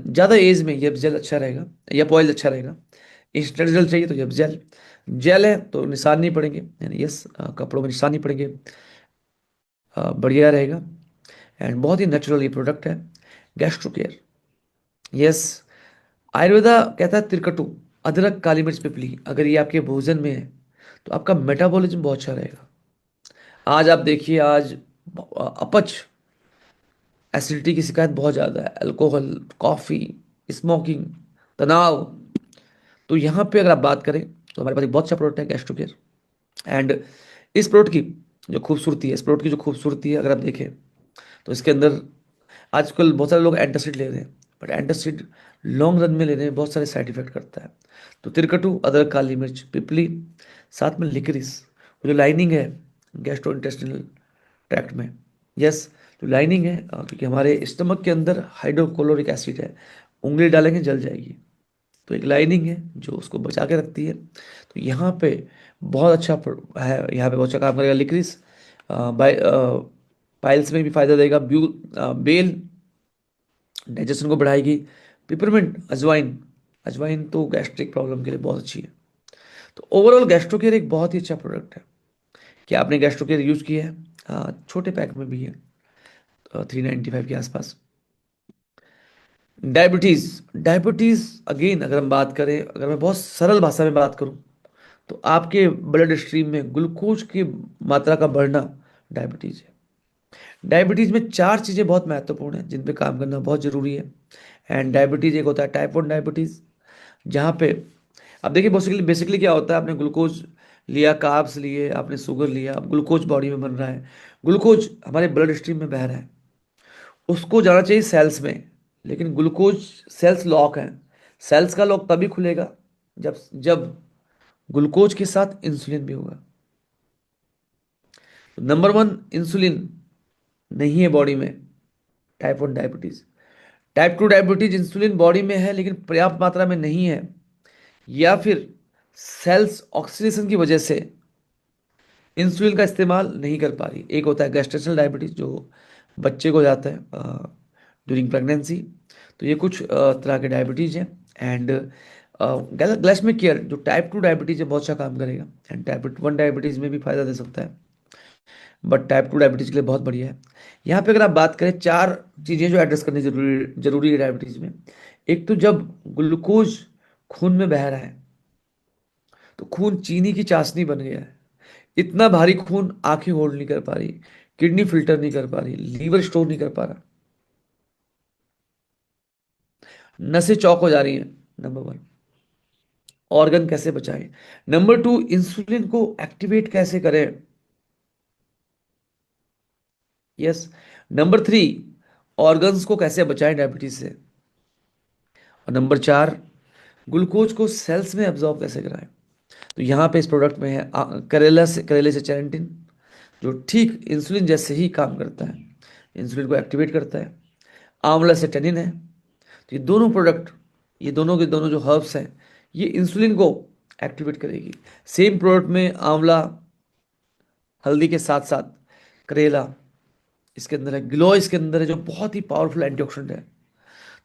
ज़्यादा एज में यप जेल अच्छा रहेगा, यप ऑयल अच्छा रहेगा। इंस्टेंट रिजल्ट चाहिए तो यप जेल। जेल है तो निशान नहीं पड़ेंगे, यानी यस, कपड़ों में निशान नहीं पड़ेंगे, बढ़िया रहेगा। एंड बहुत ही नेचुरल ये प्रोडक्ट है। गैस्ट्रो केयर, यस, आयुर्वेदा कहता है तिरकटू, अदरक, काली मिर्च, पिपली, अगर ये आपके भोजन में है तो आपका मेटाबॉलिज्म बहुत अच्छा रहेगा। आज आप देखिए, आज अपच, एसिडिटी की शिकायत बहुत ज़्यादा है, अल्कोहल, कॉफ़ी, स्मोकिंग, तनाव। तो यहाँ पे अगर आप बात करें तो हमारे पास एक बहुत अच्छा प्रोडक्ट है गैस्ट्रो केयर। एंड इस प्रोडक्ट की जो खूबसूरती है, इस प्रोडक्ट की जो खूबसूरती है अगर आप देखें तो इसके अंदर आजकल बहुत सारे लोग एंटासिड ले रहे हैं, बट एंटासिड लॉन्ग रन में लेने में बहुत सारे साइड इफेक्ट करता है। तो तिरकटू, अदरक, काली मिर्च, पिपली, साथ में लिकरिस, वो जो लाइनिंग है गैस्ट्रो इंटेस्टिनल ट्रैक्ट में, यस, जो लाइनिंग है क्योंकि हमारे स्टमक के अंदर हाइड्रोक्लोरिक एसिड है, उंगली डालेंगे जल जाएगी, तो एक लाइनिंग है जो उसको बचा के रखती है। तो यहाँ पे बहुत अच्छा है, यहाँ पे बहुत अच्छा काम करेगा लिक्रिस। पाइल्स में भी फायदा देगा। बेल डाइजेशन को बढ़ाएगी। पिपरमिंट, अजवाइन, अजवाइन तो गैस्ट्रिक प्रॉब्लम के लिए बहुत अच्छी है। तो ओवरऑल गैस्ट्रो केयर एक बहुत ही अच्छा प्रोडक्ट है। क्या आपने गैस्ट्रो केयर यूज़ किया है? छोटे पैक में भी है, 395 के आसपास। डायबिटीज़, डायबिटीज़ अगेन अगर हम बात करें, अगर मैं बहुत सरल भाषा में बात करूं तो आपके ब्लड स्ट्रीम में ग्लूकोज की मात्रा का बढ़ना डायबिटीज है। डायबिटीज में चार चीजें बहुत महत्वपूर्ण हैं जिन पे काम करना बहुत जरूरी है। एंड डायबिटीज एक होता है टाइप 1 डायबिटीज, जहाँ पे अब देखिए बेसिकली बेसिकली क्या होता है, आपने ग्लूकोज लिया, कार्ब्स लिए, आपने शुगर लिया, अब ग्लूकोज बॉडी में बन रहा है, ग्लूकोज हमारे ब्लड स्ट्रीम में बह रहा है, उसको जाना चाहिए सेल्स में, लेकिन ग्लूकोज, सेल्स लॉक है, सेल्स का लॉक तभी खुलेगा जब जब ग्लूकोज के साथ इंसुलिन भी होगा। नंबर वन, इंसुलिन नहीं है बॉडी में, type 1 diabetes. Type 2 diabetes insulin body में है लेकिन पर्याप्त मात्रा में नहीं है, या फिर सेल्स ऑक्सीडेशन की वजह से इंसुलिन का इस्तेमाल नहीं कर पा रही। एक होता है गैस्ट्रेशनल डायबिटीज जो बच्चे को हो जाता है ड्यूरिंग प्रेगनेंसी। तो ये कुछ तरह के डायबिटीज हैं। एंड ग्लाइसेमिक केयर जो टाइप 2 डायबिटीज है बहुत अच्छा काम करेगा, एंड टाइप 1 डायबिटीज में भी फायदा दे सकता है, बट टाइप 2 डायबिटीज के लिए बहुत बढ़िया है। यहाँ पे अगर आप बात करें, चार चीज़ें जो एड्रेस करनी जरूरी जरूरी है डायबिटीज में। एक तो जब ग्लूकोज खून में बह रहा है तो खून चीनी की चाशनी बन गया है, इतना भारी खून आंखें होल्ड नहीं कर पा रही, किडनी फिल्टर नहीं कर पा रही, लीवर स्टोर नहीं कर पा रहा, नसें चौक हो जा रही हैं। नंबर वन, ऑर्गन कैसे बचाएं। नंबर टू, इंसुलिन को एक्टिवेट कैसे करें। यस। नंबर थ्री, ऑर्गन्स को कैसे बचाएं डायबिटीज से। और नंबर चार, ग्लूकोज को सेल्स में एब्जॉर्ब कैसे कराएं। तो यहाँ पे इस प्रोडक्ट में है करेले से चैरेंटिन, जो ठीक इंसुलिन जैसे ही काम करता है, इंसुलिन को एक्टिवेट करता है। आंवला से टेनिन है। तो ये दोनों प्रोडक्ट, ये दोनों के दोनों जो हर्ब्स हैं, ये इंसुलिन को एक्टिवेट करेगी। सेम प्रोडक्ट में आंवला, हल्दी के साथ साथ करेला इसके अंदर है, गिलोय इसके अंदर है, जो बहुत ही पावरफुल एंटीऑक्सीडेंट है।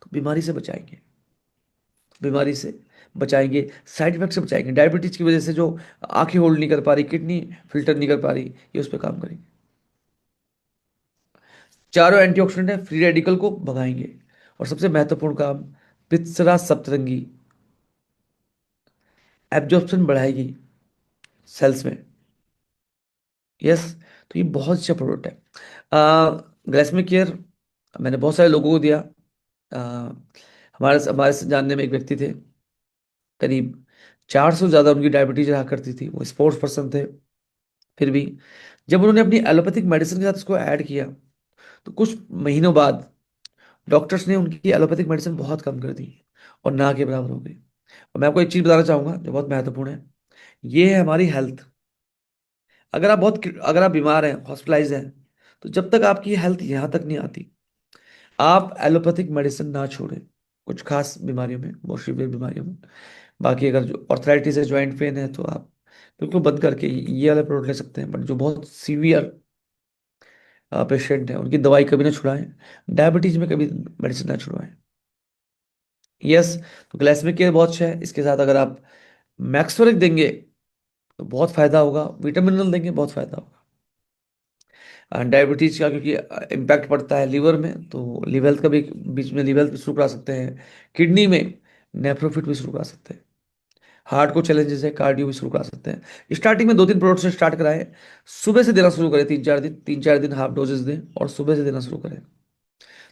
तो बीमारी से बचाएंगे, बीमारी से बचाएंगे, साइड इफेक्ट से बचाएंगे। डायबिटीज की वजह से जो आंखें होल्ड नहीं कर पा रही, किडनी फिल्टर नहीं कर पा रही, ये उस पर काम करेंगे। चारों एंटीऑक्सीडेंट है, फ्री रेडिकल को भगाएंगे। और सबसे महत्वपूर्ण काम, पित्सरा सप्तरंगी एब्जॉर्प्शन बढ़ाएगी सेल्स में। यस। तो ये बहुत अच्छा प्रोडक्ट है। ग्लाइसेमिक केयर मैंने बहुत सारे लोगों को दिया। आ, हमारे हमारे से जानने में एक व्यक्ति थे, करीब 400 ज़्यादा उनकी डायबिटीज रहा करती थी, वो स्पोर्ट्स पर्सन थे। फिर भी जब उन्होंने अपनी एलोपैथिक मेडिसिन के साथ उसको ऐड किया तो कुछ महीनों बाद डॉक्टर्स ने उनकी एलोपैथिक मेडिसिन बहुत कम कर दी और ना के बराबर हो गई। और मैं आपको एक चीज़ बताना चाहूँगा जो बहुत महत्वपूर्ण है, ये है हमारी हेल्थ। अगर आप बीमार हैं, हॉस्पिटलाइज हैं, तो जब तक आपकी हेल्थ यहाँ तक नहीं आती, आप एलोपैथिक मेडिसिन ना छोड़ें। कुछ खास बीमारियों में, बहुत सीवियर बीमारियों में। बाकी अगर जो ऑर्थराइटिस है, ज्वाइंट पेन है, तो आप बिल्कुल बंद करके ये वाला प्रोडक्ट ले सकते हैं। बट जो बहुत सीवियर पेशेंट हैं उनकी दवाई कभी ना छुड़ाएं, डायबिटीज में कभी मेडिसिन ना छुड़वाएं। यस। तो ग्लाइसेमिक केयर बहुत अच्छा है, इसके साथ अगर आप मैक्सोरिक देंगे तो बहुत फायदा होगा, विटामिनल देंगे बहुत फायदा होगा। डायबिटीज का क्योंकि इम्पैक्ट पड़ता है लीवर में, तो लिवर हेल्थ का भी बीच में लिवर हेल्थ भी शुरू करा सकते हैं, किडनी में नेफ्रोफिट भी शुरू करा सकते हैं, हार्ट को चैलेंजेस है, कार्डियो भी शुरू करा सकते हैं। स्टार्टिंग में 2-3 प्रोडक्ट से स्टार्ट कराएं, सुबह से देना शुरू करें, 3-4 दिन, 3-4 दिन हाफ डोजेस दें और सुबह से देना शुरू करें।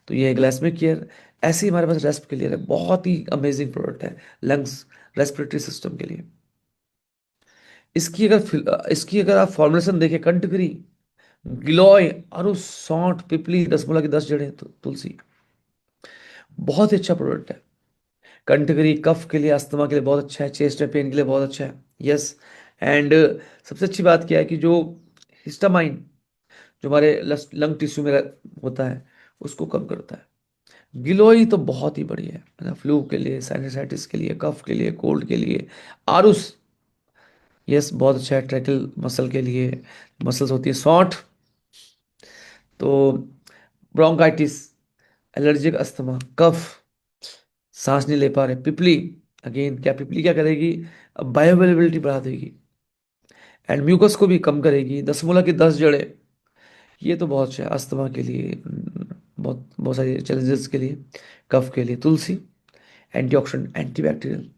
तो ये है ग्लाइसेमिक केयर। ऐसे ही हमारे पास रेस्प के लिए है, बहुत ही अमेजिंग प्रोडक्ट है लंग्स, रेस्पिरेटरी सिस्टम के लिए। इसकी अगर आप फॉर्मुलेशन देखें, कंटकरी, गिलोय, अरु, सौंठ, पिपली, दसमूला की 10 जड़ें, तुलसी, बहुत ही अच्छा प्रोडक्ट है। कंटकरी कफ के लिए, अस्थमा के लिए बहुत अच्छा है, चेस्ट में पेन के लिए बहुत अच्छा है। यस। एंड सबसे अच्छी बात क्या है कि जो हिस्टामाइन, जो हमारे लंग टिश्यू में होता है, उसको कम करता है। गिलोय तो बहुत ही बढ़िया है ना, फ्लू के लिए, साइनसाइटिस के लिए, कफ के लिए, कोल्ड के लिए। आरुस, यस, बहुत अच्छा है ट्रैकल मसल के लिए, मसल्स होती है। सौंठ तो ब्रोंकाइटिस, एलर्जिक अस्थमा, कफ, सांस नहीं ले पा रहे। पिपली, अगेन क्या पिपली क्या करेगी, बायोअवेलेबिलिटी बढ़ा देगी एंड म्यूकस को भी कम करेगी। दसमूला की 10 जड़ें, ये तो बहुत अच्छा है अस्थमा के लिए, बहुत बहुत सारे चैलेंजेस के लिए। कफ के लिए तुलसी, एंटीऑक्सीडेंट, एंटीबैक्टीरियल,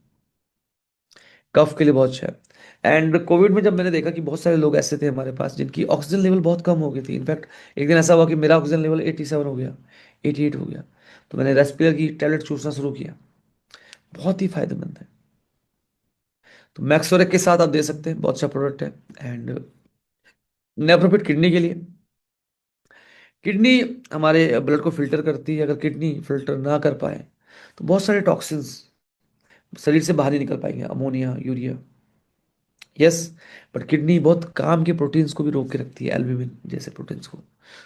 कफ के लिए बहुत अच्छा है। एंड कोविड में जब मैंने देखा कि बहुत सारे लोग ऐसे थे हमारे पास जिनकी ऑक्सीजन लेवल बहुत कम हो गई थी, इनफैक्ट एक दिन ऐसा हुआ कि मेरा ऑक्सीजन लेवल 87 हो गया, 88 हो गया, तो मैंने रेस्पिरेटर की टैबलेट चूसना शुरू किया। बहुत ही फायदेमंद है। तो मैक्सोरेक के साथ आप दे सकते हैं, बहुत अच्छा प्रोडक्ट है। एंड नेफ्रोफिट किडनी के लिए, किडनी हमारे ब्लड को फिल्टर करती है। अगर किडनी फिल्टर ना कर पाए तो बहुत सारे टॉक्सिन्स शरीर से बाहर नहीं निकल पाएंगे, ammonia, urea. Yes. But kidney बहुत काम के प्रोटीन्स को भी रोक के रखती है, एल्ब्यूमिन जैसे प्रोटीन्स को।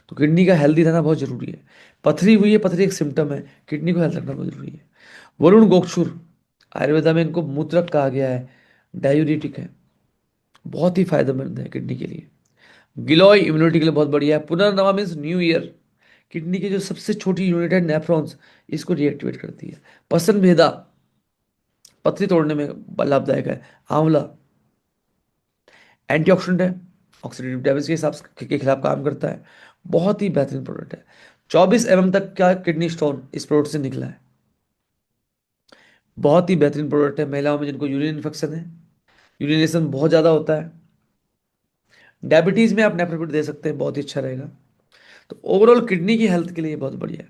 तो किडनी का हेल्दी रहना बहुत जरूरी है। पथरी हुई है, पथरी एक सिम्टम है, किडनी को हेल्थ रखना बहुत जरूरी है। वरुण गोक्षुर, आयुर्वेदा में इनको मूत्रक कहा गया है, डायूरिटिक है, बहुत ही फायदेमंद है किडनी के लिए। गिलोय इम्यूनिटी के लिए बहुत बढ़िया है। पुनर्नवा मीन्स न्यू ईयर, किडनी की जो सबसे छोटी यूनिट है नेफ्रॉन्स, इसको डीएक्टिवेट करती है। पसन भेदा, पथरी तोड़ने में लाभदायक है। आंवला एंटीऑक्सीडेंट है, ऑक्सीडेटिव डैमेज के हिसाब के खिलाफ काम करता है, बहुत ही बेहतरीन प्रोडक्ट है। 24 तक का किडनी स्टोन इस प्रोडक्ट से निकला है, बहुत ही बेहतरीन प्रोडक्ट है। महिलाओं में जिनको यूरिन इन्फेक्शन है, यूरिनेशन बहुत ज़्यादा होता है, डायबिटीज़ में आप नेफ्रोफिट दे सकते हैं, बहुत ही अच्छा रहेगा। तो ओवरऑल किडनी की हेल्थ के लिए बहुत बढ़िया है।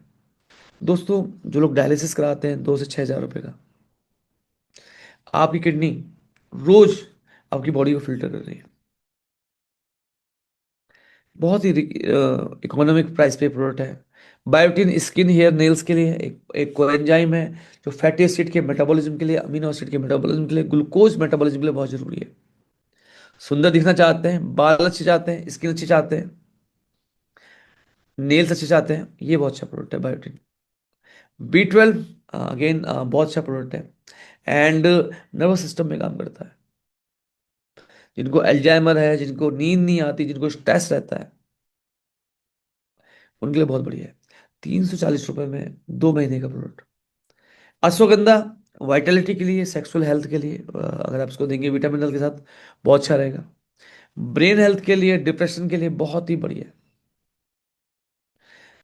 दोस्तों, जो लोग डायलिसिस कराते हैं 2 से 6 हज़ार रुपये का, आपकी किडनी रोज आपकी बॉडी को फिल्टर कर रही है। बहुत ही इकोनॉमिक प्राइस पे प्रोडक्ट है। बायोटिन स्किन, हेयर, नेल्स के लिए एक कोएंजाइम है जो फैटी एसिड के मेटाबॉलिज्म के लिए, अमीनो एसिड के मेटाबॉलिज्म के लिए, ग्लूकोज मेटाबॉलिज्म के लिए बहुत जरूरी है। सुंदर दिखना चाहते हैं, बाल अच्छे चाहते हैं, स्किन अच्छी चाहते हैं, नेल्स अच्छे चाहते हैं, ये बहुत अच्छा प्रोडक्ट है बायोटिन। B12 अगेन बहुत अच्छा प्रोडक्ट है एंड नर्वस सिस्टम में काम करता है। जिनको एल्जाइमर है, जिनको नींद नहीं आती, जिनको स्ट्रेस रहता है, उनके लिए बहुत बढ़िया है। 340 रुपये में 2 महीने का प्रोडक्ट। अश्वगंधा वाइटलिटी के लिए, सेक्सुअल हेल्थ के लिए, अगर आप इसको देंगे विटामिन के साथ, बहुत अच्छा रहेगा। ब्रेन हेल्थ के लिए, डिप्रेशन के लिए बहुत ही बढ़िया है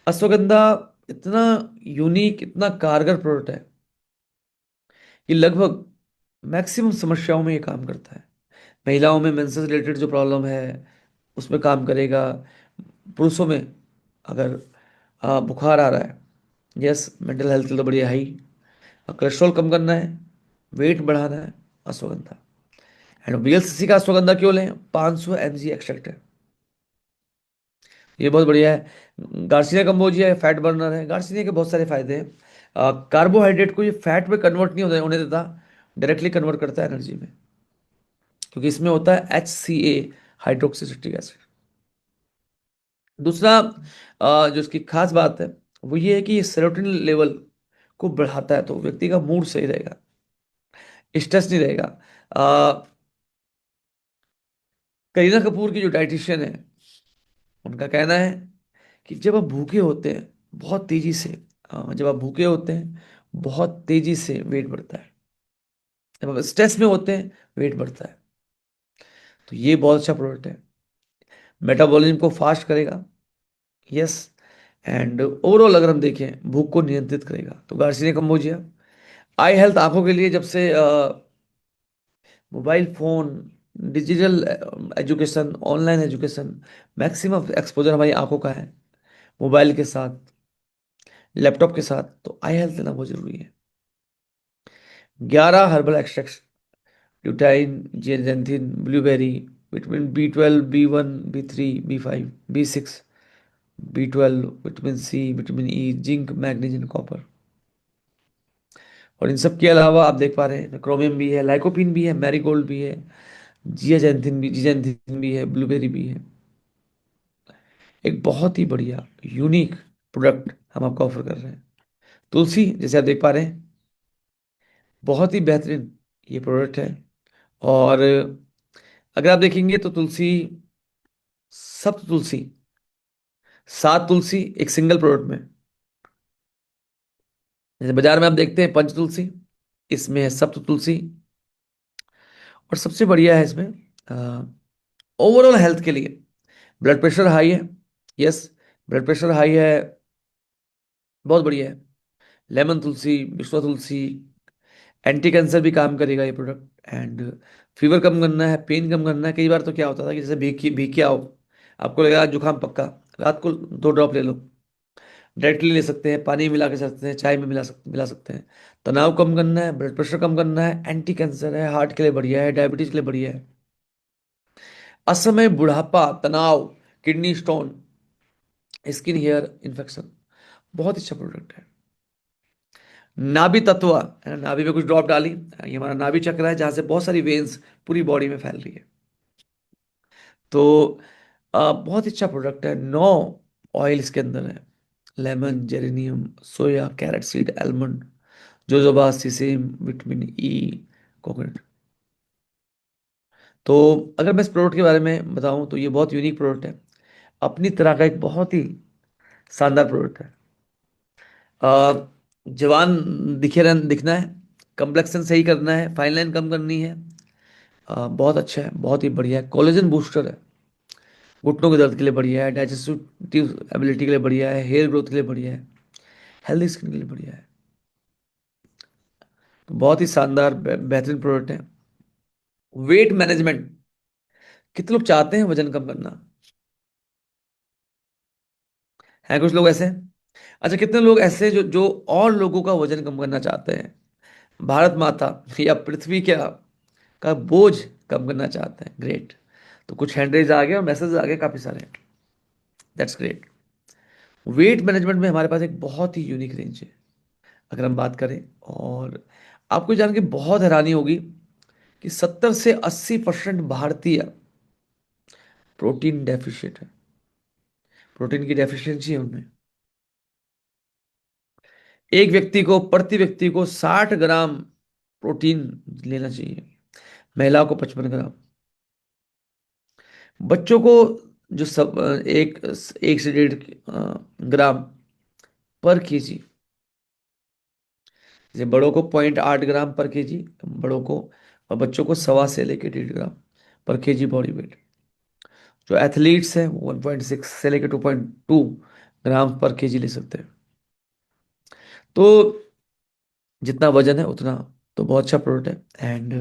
अश्वगंधा। इतना यूनिक, इतना कारगर प्रोडक्ट है, ये लगभग मैक्सिमम समस्याओं में ये काम करता है। महिलाओं में मेंसेस रिलेटेड जो प्रॉब्लम है उसमें काम करेगा। पुरुषों में अगर बुखार आ रहा है, यस, मेंटल हेल्थ के लिए तो बढ़िया है ही। कोलेस्ट्रॉल कम करना है, वेट बढ़ाना है, अश्वगंधा। एंड VLCC का अश्वगंधा क्यों लें, 500 mg एक्सट्रैक्ट है, ये बहुत बढ़िया है। गार्सिनिया कंबोजिया फैट बर्नर है। गार्सिनिया के बहुत सारे फायदे हैं। कार्बोहाइड्रेट को ये फैट में कन्वर्ट नहीं होने देता, डायरेक्टली कन्वर्ट करता है एनर्जी में, क्योंकि इसमें होता है HCA, हाइड्रोक्सी एसिड। दूसरा जो इसकी खास बात है वो ये है कि ये सेरोटोनिन लेवल को बढ़ाता है, तो व्यक्ति का मूड सही रहेगा, स्ट्रेस नहीं रहेगा। अ, करीना कपूर की जो डाइटिशियन है, उनका कहना है कि जब आप भूखे होते हैं बहुत तेजी से, जब आप भूखे होते हैं बहुत तेजी से वेट बढ़ता है, जब आप स्ट्रेस में होते हैं वेट बढ़ता है। तो ये बहुत अच्छा प्रोडक्ट है, मेटाबॉलिज्म को फास्ट करेगा। यस। एंड ओवरऑल अगर हम देखें भूख को नियंत्रित करेगा। तो गार्सिनिया कंबोजिया। आई हेल्थ, आंखों के लिए, जब से mobile phone, digital education, online education, maximum exposure हमारी आंखों का है, मोबाइल के साथ, लैपटॉप के साथ, तो आई हेल्थ लेना बहुत जरूरी है। 11 herbal extract lutein, zeaxanthin, blueberry, vitamin B12, B1, B3, B5, B6, B12, vitamin C, vitamin E, zinc, magnesium, copper. और इन सब के अलावा आप देख पा रहे हैं क्रोमियम भी है, लाइकोपिन भी है, मैरीगोल्ड भी है, जियाजेंथिन भी है, ब्लूबेरी भी है। एक बहुत ही बढ़िया यूनिक प्रोडक्ट हम आपको ऑफर कर रहे हैं। तुलसी, जैसे आप देख पा रहे हैं, बहुत ही बेहतरीन ये प्रोडक्ट है। और अगर आप देखेंगे तो तुलसी, सप्त तुलसी, 7 तुलसी एक सिंगल प्रोडक्ट में। जैसे बाजार में आप देखते हैं पंच तुलसी, इसमें है सप्त तुलसी। और सबसे बढ़िया है इसमें ओवरऑल हेल्थ के लिए। ब्लड प्रेशर हाई है, यस, ब्लड प्रेशर हाई है, बहुत बढ़िया है। लेमन तुलसी, बिश्वा तुलसी, एंटी कैंसर भी काम करेगा ये प्रोडक्ट। एंड फीवर कम करना है, पेन कम करना है। कई बार तो क्या होता था कि जैसे भीख के आओ, आपको लगा आज जुकाम पक्का, रात को 2 ड्रॉप ले लो। डायरेक्टली ले सकते हैं, पानी मिला के सकते हैं, चाय में मिला सकते हैं। तनाव कम करना है, ब्लड प्रेशर कम करना है, एंटी कैंसर है, हार्ट के लिए बढ़िया है, डायबिटीज के लिए बढ़िया है। असमय बुढ़ापा, तनाव, kidney stone, skin hair infection, बहुत अच्छा प्रोडक्ट है। नाभि तत्व है ना, नाभि में कुछ ड्रॉप डाली, ये हमारा नाभि चक्र है जहां से बहुत सारी वेन्स पूरी बॉडी में फैल रही है। तो बहुत अच्छा प्रोडक्ट है। 9 ऑयल इसके अंदर है, lemon, geranium, soya, carrot seed, almond, jojoba, sesame, vitamin E, coconut. तो अगर मैं इस प्रोडक्ट के बारे में बताऊं तो ये बहुत यूनिक प्रोडक्ट है, अपनी तरह का एक बहुत ही शानदार प्रोडक्ट है। जवान दिखना है, कम्प्लेक्शन सही करना है, फाइन लाइन कम करनी है। बहुत अच्छा है, बहुत ही बढ़िया है। कोलेजन बूस्टर है, घुटनों के दर्द के लिए बढ़िया है, डाइजेस्टिव एबिलिटी के लिए बढ़िया है, हेयर ग्रोथ के लिए बढ़िया है, हेल्दी स्किन के लिए बढ़िया है। तो बहुत ही शानदार बेहतरीन प्रोडक्ट है। वेट मैनेजमेंट, कितने लोग चाहते हैं वजन कम करना? है कुछ लोग ऐसे? अच्छा, कितने लोग ऐसे जो जो और लोगों का वजन कम करना चाहते हैं? भारत माता या पृथ्वी का बोझ कम करना चाहते हैं? ग्रेट। तो कुछ हैंड रेज आ गए और मैसेज आ गए काफी सारे। That's great. वेट मैनेजमेंट में हमारे पास एक बहुत ही यूनिक रेंज है अगर हम बात करें। और आपको जान के बहुत हैरानी होगी कि 70 से 80% भारतीय प्रोटीन डेफिशिएंट है, प्रोटीन की डेफिशिएंसी है उनमें। एक व्यक्ति को, प्रति व्यक्ति को 60 ग्राम प्रोटीन लेना चाहिए, महिला को 55 ग्राम। बच्चों को जो सब एक 1 से 1.5 ग्राम पर केजी। जैसे बड़ों को 0.8 ग्राम पर केजी, बड़ों को, और बच्चों को 1.25 से लेकर 1.5 ग्राम पर केजी बॉडी वेट। जो एथलीट्स हैं वो 1.6 से लेकर 2.2 ग्राम पर केजी ले सकते हैं। तो जितना वजन है उतना, तो बहुत अच्छा प्रोडक्ट है। एंड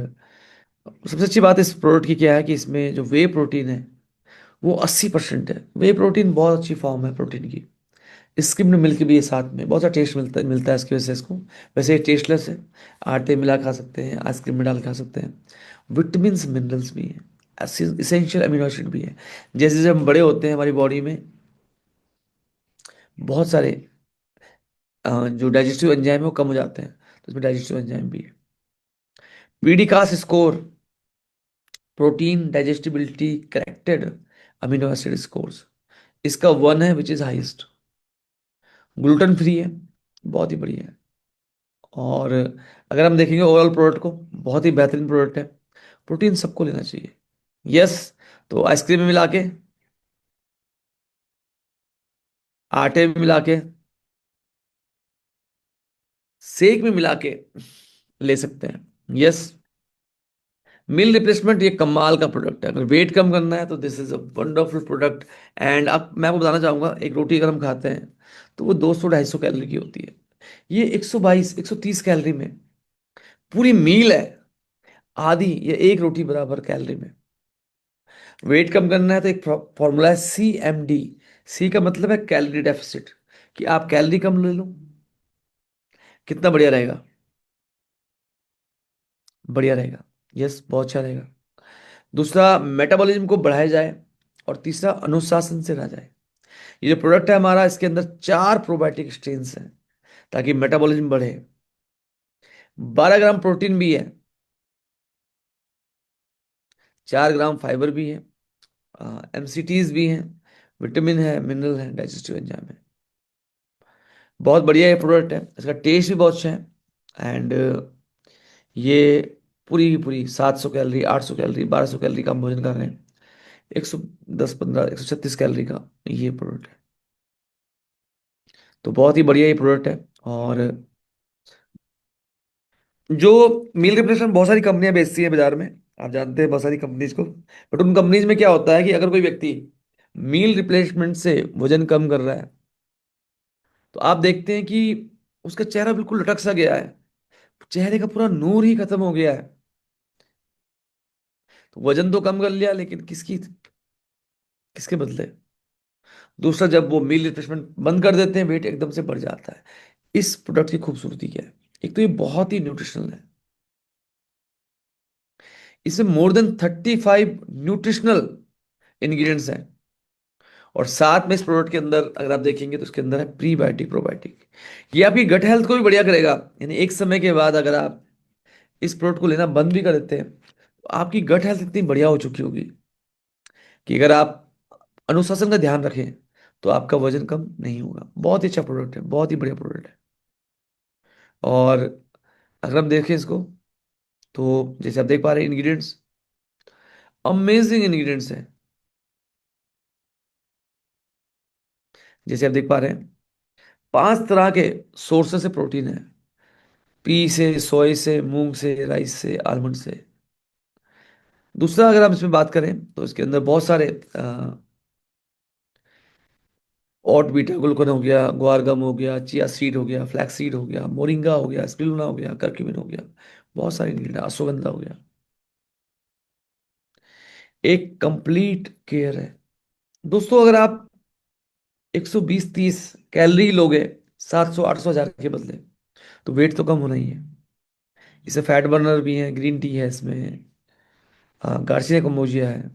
सबसे अच्छी बात इस प्रोडक्ट की क्या है कि इसमें जो वे प्रोटीन है वो 80% है। वे प्रोटीन बहुत अच्छी फॉर्म है प्रोटीन की। स्किम्ड मिल्क भी है साथ में, बहुत सा टेस्ट मिलता है इसकी वजह से इसको। वैसे ये टेस्टलेस है, आटे मिला खा सकते हैं, आइसक्रीम में डाल खा सकते हैं। विटामिन मिनरल्स भी हैं, इसेंशियल अमीनो एसिड भी है। जैसे जैसे हम बड़े होते हैं हमारी बॉडी में बहुत सारे जो डाइजेस्टिव एंजाइम है वो कम हो जाते हैं, तो इसमें डाइजेस्टिव एंजाइम भी है। PDCAAS score, protein digestibility corrected amino acid scores, इसका 1 है which is highest. Gluten free है, बहुत ही बढ़िया है। और अगर हम देखेंगे ओवरऑल प्रोडक्ट को, बहुत ही बेहतरीन प्रोडक्ट है। प्रोटीन सबको लेना चाहिए, यस। तो आइसक्रीम में मिला के, आटे में मिला के, शेक में मिला के ले सकते हैं, यस। मील रिप्लेसमेंट ये कमाल का प्रोडक्ट है। अगर वेट कम करना है तो this is a wonderful product. And अब मैं आपको बताना चाहूंगा, एक रोटी अगर हम खाते हैं तो वो 200-250 कैलोरी की होती है। ये 122-130 कैलोरी में पूरी मील है, आधी या एक रोटी बराबर कैलोरी में। वेट कम करना है तो एक फॉर्मूला है CMD। सी का मतलब है कैलोरी डेफिसिट, कि आप कैलोरी कम ले लो, कितना बढ़िया रहेगा, बढ़िया रहेगा। यस, बहुत अच्छा रहेगा। दूसरा, मेटाबॉलिज्म को बढ़ाया जाए। और तीसरा, अनुशासन से रहा जाए। ये जो प्रोडक्ट है हमारा, इसके अंदर 4 प्रोबायोटिक स्ट्रेन्स हैं ताकि मेटाबॉलिज्म बढ़े। 12 ग्राम प्रोटीन भी है, 4 ग्राम फाइबर भी है, एमसीटीज भी हैं, विटामिन है, मिनरल है, डाइजेस्टिव एंजाइम है। बहुत बढ़िया ये प्रोडक्ट है, इसका टेस्ट भी बहुत अच्छा है। एंड ये पूरी की पूरी 700 कैलोरी, 800 कैलोरी, 1200 कैलोरी का हम भोजन कर रहे हैं। 110, 15, 136 कैलोरी का ये प्रोडक्ट है। तो बहुत ही बढ़िया ये प्रोडक्ट है। और जो मील रिप्लेसमेंट बहुत सारी कंपनियां बेचती है बाजार में, आप जानते हैं बहुत सारी कंपनीज को, बट उन कंपनीज में क्या होता है कि अगर कोई व्यक्ति मील रिप्लेसमेंट से वजन कम कर रहा है, तो आप देखते हैं कि उसका चेहरा बिल्कुल लटक सा गया है, चेहरे का पूरा नूर ही खत्म हो गया है। तो वजन तो कम कर लिया, लेकिन किसकी किसके बदले? दूसरा, जब वो मील रिप्लेसमेंट बंद कर देते हैं, वेट एकदम से बढ़ जाता है। इस प्रोडक्ट की खूबसूरती क्या है? एक तो ये बहुत ही न्यूट्रिशनल है, इसमें मोर देन 35 न्यूट्रिशनल इंग्रेडिएंट्स हैं। और साथ में इस प्रोडक्ट के अंदर अगर आप देखेंगे तो इसके अंदर है प्रीबायोटिक, प्रोबायोटिक। ये आपकी गट हेल्थ को भी बढ़िया करेगा। यानी एक समय के बाद अगर आप इस प्रोडक्ट को लेना बंद भी कर देते हैं, तो आपकी गट हेल्थ इतनी बढ़िया हो चुकी होगी कि अगर आप अनुशासन का ध्यान रखें तो आपका वजन कम नहीं होगा। बहुत ही अच्छा प्रोडक्ट है, बहुत ही बढ़िया प्रोडक्ट है। और अगर हम देखें इसको, तो जैसे आप देख पा रहे हैं, इंग्रेडिएंट्स अमेजिंग इंग्रेडिएंट्स हैं। जैसे आप देख पा रहे हैं, 5 तरह के सोर्सेस से प्रोटीन है। पी से, सोया से, मूंग से, राइस से, आलमंड से। दूसरा, अगर हम इसमें बात करें तो इसके अंदर बहुत सारे ओट बीटा ग्लूकन हो गया, ग्वार गम हो गया, चिया सीड हो गया, फ्लैक्स सीड हो गया, मोरिंगा हो गया, स्पिरुलिना हो गया, करक्यूमिन हो गया। बहुत सारे इंग्रेडिएंट, अश्वगंधा हो गया। एक कंप्लीट केयर है। दोस्तों, अगर आप 120-30 कैलोरी लोगे 700-800 हज़ार के बदले, तो वेट तो कम होना ही है। इसे फैट बर्नर भी है, ग्रीन टी है इसमें, गार्सिया कम्बोजिया है।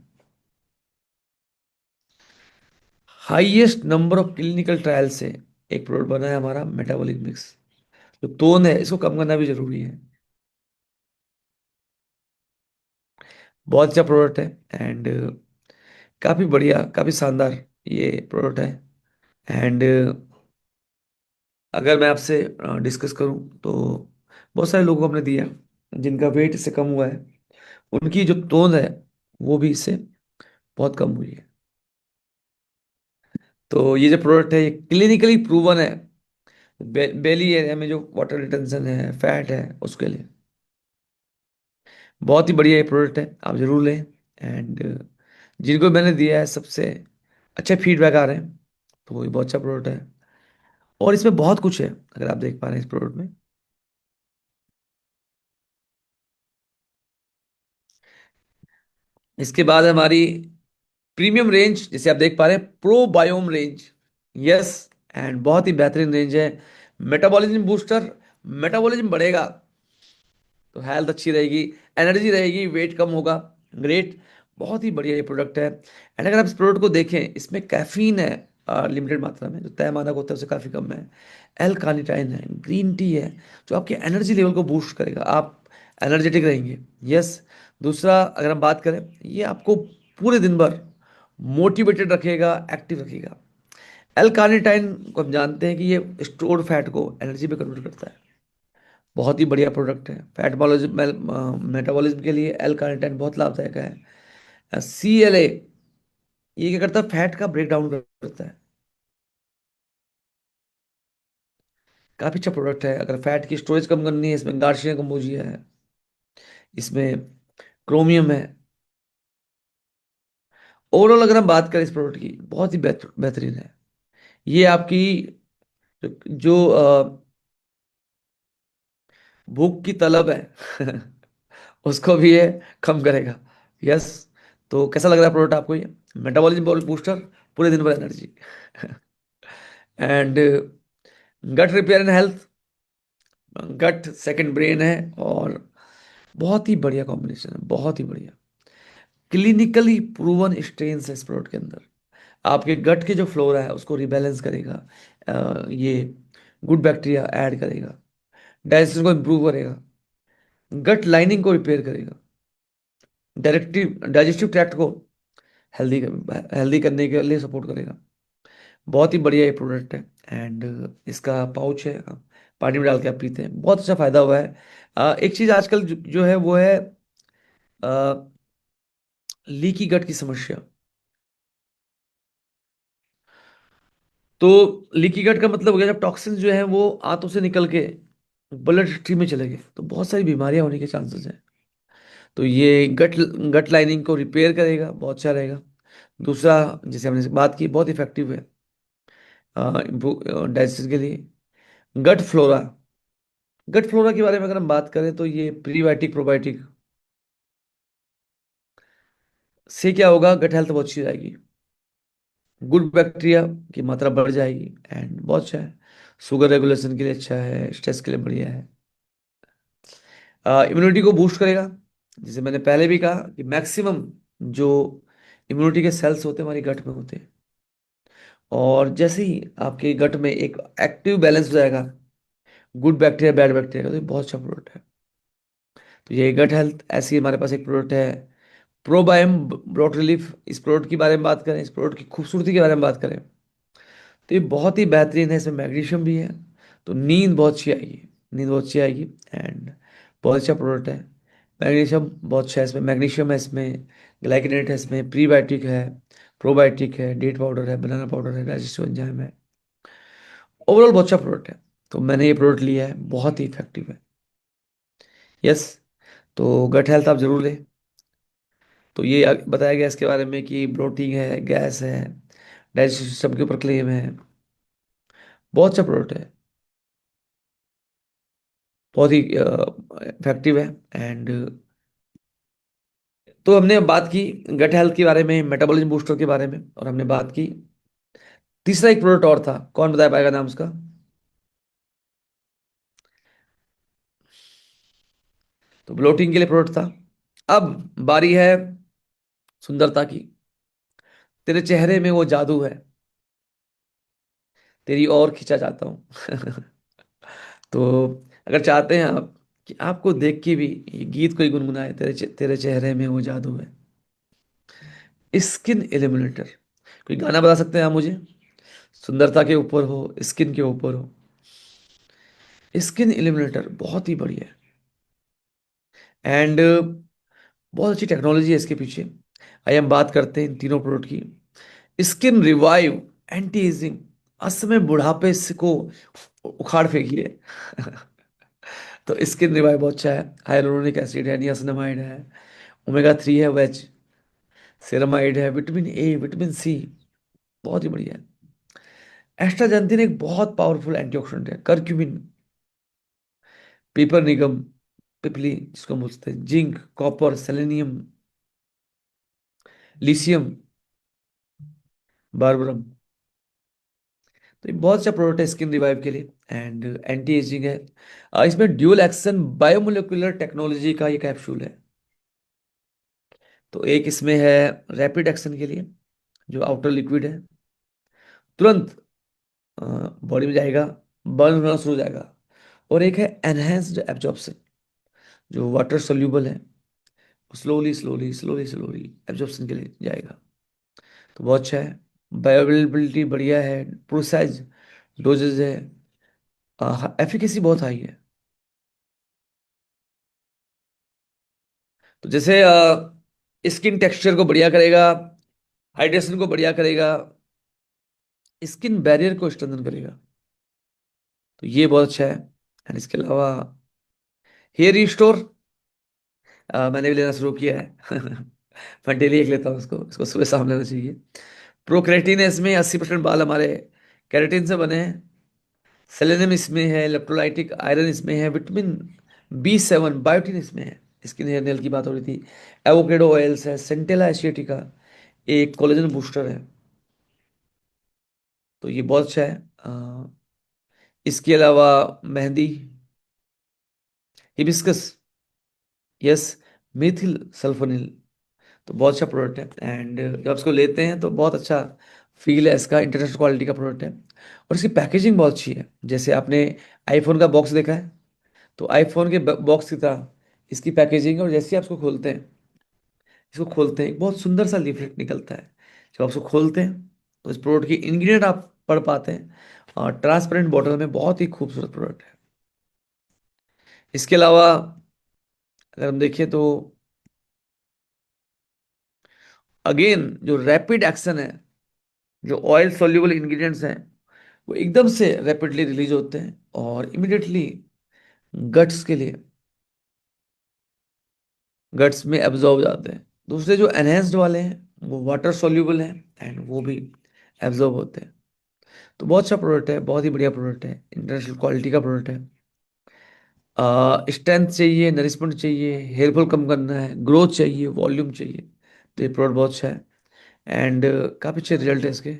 Highest number of clinical trial से एक प्रोडक्ट बना है हमारा मेटाबॉलिक मिक्स। जो टोन है इसको कम करना भी जरूरी है। बहुत अच्छा प्रोडक्ट है। एंड काफी बढ़िया, काफी शानदार ये प्रोडक्ट है। एंड अगर मैं आपसे डिस्कस करूं तो बहुत सारे लोगों को हमने दिया जिनका वेट इससे कम हुआ है, उनकी जो टोन है वो भी इससे बहुत कम हुई है। तो ये जो प्रोडक्ट है ये क्लिनिकली प्रूवन है। बेली एरिया में जो वाटर रिटेंशन है, फैट है, उसके लिए बहुत ही बढ़िया ये प्रोडक्ट है, आप जरूर लें। एंड जिनको मैंने दिया है सबसे अच्छे फीडबैक आ रहे हैं, तो ये बहुत अच्छा प्रोडक्ट है। और इसमें बहुत कुछ है, अगर आप देख पा रहे हैं इस प्रोडक्ट में। इसके बाद हमारी प्रीमियम रेंज, जैसे आप देख पा रहे हैं, pro biome range. Yes, and बहुत ही बेहतरीन रेंज है। मेटाबॉलिज्म बूस्टर, मेटाबॉलिज्म बढ़ेगा तो हेल्थ अच्छी रहेगी, एनर्जी रहेगी, वेट कम होगा। ग्रेट, बहुत ही बढ़िया ये प्रोडक्ट है। एंड अगर आप इस प्रोडक्ट को देखें, इसमें कैफीन है लिमिटेड मात्रा में, जो तय मानक होता है उससे काफ़ी कम है। एल कार्निटाइन है, ग्रीन टी है, जो आपके एनर्जी लेवल को बूस्ट करेगा, आप एनर्जेटिक रहेंगे। यस। दूसरा, अगर हम बात करें, ये आपको पूरे दिन भर मोटिवेटेड रखेगा, एक्टिव रखेगा। एल कार्निटाइन को हम जानते हैं कि ये स्टोर्ड फैट को एनर्जी में कन्वर्ट करता है। बहुत ही बढ़िया प्रोडक्ट है। फैट मेटाबॉलिज्म के लिए एल कार्निटाइन बहुत लाभदायक है। CLA ये क्या करता है? फैट का ब्रेक डाउन करता है। काफी अच्छा प्रोडक्ट है। अगर फैट की स्टोरेज कम करनी है, इसमें गार्सिया कंबोजिया है, इसमें क्रोमियम है। ओवरऑल अगर हम बात करें इस प्रोडक्ट की, बहुत ही बेहतरीन है। ये आपकी जो भूख की तलब है उसको भी ये कम करेगा। यस। तो कैसा लग रहा है प्रोडक्ट आपको ये? मेटाबॉलिज्म बूस्टर, पूरे दिन भर energy and gut repair and health. Gut second brain है, और बहुत ही बढ़िया कॉम्बिनेशन है, बहुत ही बढ़िया। क्लिनिकली प्रूवन स्ट्रेन है इस प्रोडक्ट के अंदर। आपके गट के जो फ्लोरा है उसको रिबैलेंस करेगा। ये गुड बैक्टीरिया ऐड करेगा, डाइजेशन को इम्प्रूव करेगा, गट लाइनिंग को रिपेयर करेगा, डायरेक्टिव डाइजेस्टिव ट्रैक्ट को हेल्दी हेल्दी करने के लिए सपोर्ट करेगा। बहुत ही बढ़िया ये प्रोडक्ट है। एंड इसका पाउच है, पानी में डाल के आप पीते हैं, बहुत अच्छा फायदा हुआ है। एक चीज आजकल जो है वो है लीकी गट की समस्या। तो लीकी गट का मतलब हो गया जब टॉक्सिन जो है वो आंतों से निकल के ब्लड स्ट्रीम में चले गए, तो बहुत सारी बीमारियां होने के चांसेस हैं। तो ये गट गट लाइनिंग को रिपेयर करेगा, बहुत अच्छा रहेगा। दूसरा, जैसे हमने बात की, बहुत इफेक्टिव है डाइजेशन के लिए। गट फ्लोरा, गट फ्लोरा के बारे में अगर हम बात करें तो ये प्रीबायोटिक प्रोबायोटिक से क्या होगा, गट हेल्थ बहुत अच्छी रहेगी, गुड बैक्टीरिया की मात्रा बढ़ जाएगी, एंड बहुत अच्छा है। शुगर रेगुलेशन के लिए अच्छा है, स्ट्रेस के लिए बढ़िया है। इम्यूनिटी को बूस्ट करेगा। जैसे मैंने पहले भी कहा कि मैक्सिमम जो इम्यूनिटी के सेल्स होते हैं हमारे गट में होते हैं। और जैसे ही आपके गट में एक एक्टिव बैलेंस हो जाएगा गुड बैक्टीरिया बैड बैक्टीरिया का, तो ये बहुत अच्छा प्रोडक्ट है। तो ये गट हेल्थ ऐसी हमारे पास एक प्रोडक्ट है, प्रोबायम ब्रोट रिलीफ। इस प्रोडक्ट के बारे में बात करें, इस प्रोडक्ट की खूबसूरती के बारे में बात करें, तो ये बहुत ही बेहतरीन है। इसमें मैग्नीशियम भी है, तो नींद बहुत अच्छी आएगी, नींद बहुत अच्छी आएगी। एंड बहुत अच्छा प्रोडक्ट है। मैग्नीशियम बहुत अच्छा है इसमें, मैग्नीशियम है इसमें, ग्लाइकेनेट है इसमें, प्रीबायोटिक है, प्रोबायोटिक है, डेट पाउडर है, बनाना पाउडर है, डाइजेस्टिव एंजाइम है। ओवरऑल बहुत अच्छा प्रोडक्ट है। तो मैंने ये प्रोडक्ट लिया है, बहुत ही इफेक्टिव है। यस। तो गट हेल्थ आप जरूर लें। तो ये बताया गया इसके बारे में कि ब्लोटिंग है, गैस है, डाइजेस्टिव सिस्टम के ऊपर क्लेम है। बहुत अच्छा प्रोडक्ट है, बहुत ही इफेक्टिव है। एंड तो हमने बात की गट हेल्थ के बारे में, मेटाबॉलिज्म बूस्टर के बारे में, और हमने बात की तीसरा एक प्रोडक्ट और था, कौन बता पाएगा नाम उसका? तो ब्लोटिंग के लिए प्रोडक्ट था। अब बारी है सुंदरता की। तेरे चेहरे में वो जादू है, तेरी और खींचा चाहता हूँ। तो अगर चाहते हैं आप कि आपको देख के भी ये गीत कोई गुनगुनाए, तेरे चेहरे में वो जादू है, स्किन एलिमिनेटर। कोई गाना बता सकते हैं आप मुझे? सुंदरता के ऊपर हो, स्किन के ऊपर हो, स्किन एलिमिनेटर बहुत ही बढ़िया है। एंड बहुत अच्छी टेक्नोलॉजी है इसके पीछे। आइए हम बात करते हैं इन तीनों प्रोडक्ट की। स्किन रिवाइव, एंटी एजिंग, असमय बुढ़ापे को उखाड़ फेंकिए। तो स्किन रिवाइव बहुत अच्छा है। हाइलोरोनिक एसिड है, नियासिनामाइड है, ओमेगा 3 है, वेज सेरामाइड है, विटामिन ए, विटामिन सी, बहुत ही बढ़िया है। एस्ट्राजेंथिन एक बहुत पावरफुल एंटीऑक्सीडेंट है। करक्यूमिन, पेपर निगम, पिपली जिसको हम बोलते हैं, जिंक, कॉपर, सेलेनियम, लिथियम, बारबरम। तो ये बहुत अच्छा प्रोडक्ट है स्किन रिवाइव के लिए। एंड एंटी एजिंग है। इसमें ड्यूल एक्शन बायोमोलिकुलर टेक्नोलॉजी का ये कैप्सूल है। तो एक इसमें है रैपिड एक्शन के लिए, जो आउटर लिक्विड है, तुरंत बॉडी में जाएगा, बर्न होना शुरू हो जाएगा। और एक है एनहेंस्ड एब्जॉर्प्शन, जो वाटर सोल्यूबल है, slowly slowly slowly slowly absorption के लिए जाएगा। तो बहुत अच्छा है। बायोअवेलेबिलिटी बढ़िया है, प्रोसाइज डोजेज है, एफिकेसी बहुत हाई है। तो जैसे स्किन टेक्सचर को बढ़िया करेगा, हाइड्रेशन को बढ़िया करेगा, स्किन बैरियर को स्ट्रेंथन करेगा, तो ये बहुत अच्छा है। एंड इसके अलावा हेयर रिस्टोर मैंने भी लेना शुरू किया है। मैं डेली एक लेता हूँ उसको, इसको सुबह शाम लेना चाहिए। प्रोक्रेटिन है इसमें, 80% बाल हमारे केराटिन से बने हैं। सेलेनियम इसमें है, इलेक्ट्रोलाइटिक आयरन इसमें है, विटामिन B7, बायोटिन इसमें है। स्किन हेयर नेल की बात हो रही थी। एवोकेडो ऑयल्स है, सेंटेला एशियटिका एक कोलेजन बूस्टर है। तो ये बहुत अच्छा है। इसके अलावा mehndi, hibiscus, yes, Mithil sulphonyl. तो बहुत अच्छा प्रोडक्ट है, एंड जब आप इसको लेते हैं तो बहुत अच्छा फील है, इसका इंटरनेशनल क्वालिटी का प्रोडक्ट है। और इसकी पैकेजिंग बहुत अच्छी है। जैसे आपने आईफोन का बॉक्स देखा है, तो आईफोन के बॉक्स की तरह इसकी पैकेजिंग है। और जैसे ही आप इसको खोलते हैं एक बहुत सुंदर सा लीफलेट निकलता है। जब आप इसको खोलते हैं तो इस प्रोडक्ट की इंग्रेडिएंट आप पढ़ पाते हैं, और ट्रांसपेरेंट बॉटल में बहुत ही खूबसूरत प्रोडक्ट है। इसके अलावा अगर हम देखें तो अगेन जो रैपिड एक्शन है, जो ऑयल सॉल्युबल इंग्रेडिएंट्स हैं वो एकदम से रैपिडली रिलीज होते हैं और इमिडिएटली गट्स के लिए गट्स में एब्जॉर्ब जाते हैं। दूसरे जो एनहेंस्ड वाले हैं वो वाटर सॉल्युबल हैं, एंड वो भी एब्जॉर्ब होते हैं। तो बहुत अच्छा प्रोडक्ट है, बहुत ही बढ़िया प्रोडक्ट है, इंटरनेशनल क्वालिटी का प्रोडक्ट है। स्ट्रेंथ चाहिए, नरिशमेंट चाहिए, हेयर फॉल कम करना है, ग्रोथ चाहिए, वॉल्यूम चाहिए, तो ये प्रोडक्ट बहुत अच्छा है। एंड काफ़ी अच्छे रिजल्ट है इसके।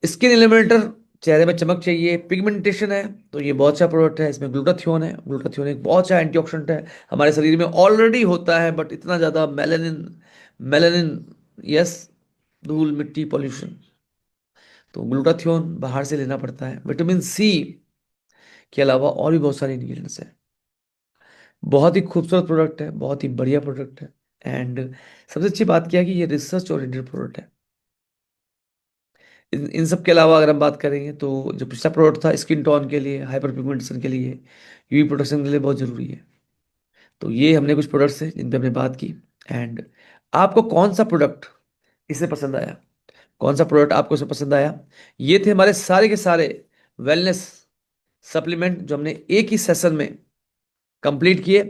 स्किन एलिमेंटर, चेहरे में चमक चाहिए, पिगमेंटेशन है, तो ये बहुत अच्छा प्रोडक्ट है। इसमें ग्लूटाथियोन है। ग्लूटाथियोन एक बहुत अच्छा एंटीऑक्सीडेंट है, हमारे शरीर में ऑलरेडी होता है, बट इतना ज़्यादा मेलानिन मेलानिन यस, धूल मिट्टी पॉल्यूशन, तो ग्लूटाथियोन बाहर से लेना पड़ता है। विटामिन सी के अलावा और भी बहुत सारे इंग्रेडिएंट्स हैं। बहुत ही खूबसूरत प्रोडक्ट है, बहुत ही बढ़िया प्रोडक्ट है। एंड सबसे अच्छी बात क्या है कि ये रिसर्च ओरिएंटेड प्रोडक्ट है। इन सब के अलावा अगर हम बात करेंगे तो जो पिछला प्रोडक्ट था स्किन टोन के लिए, हाइपर पिगमेंटेशन के लिए, यूवी प्रोटेक्शन के लिए बहुत जरूरी है। तो ये हमने कुछ प्रोडक्ट्स हैं जिन पे हमने बात की। एंड आपको कौन सा प्रोडक्ट इससे पसंद आया, कौन सा प्रोडक्ट आपको इससे पसंद आया? ये थे हमारे सारे के सारे वेलनेस सप्लीमेंट जो हमने एक ही सेशन में कंप्लीट किए।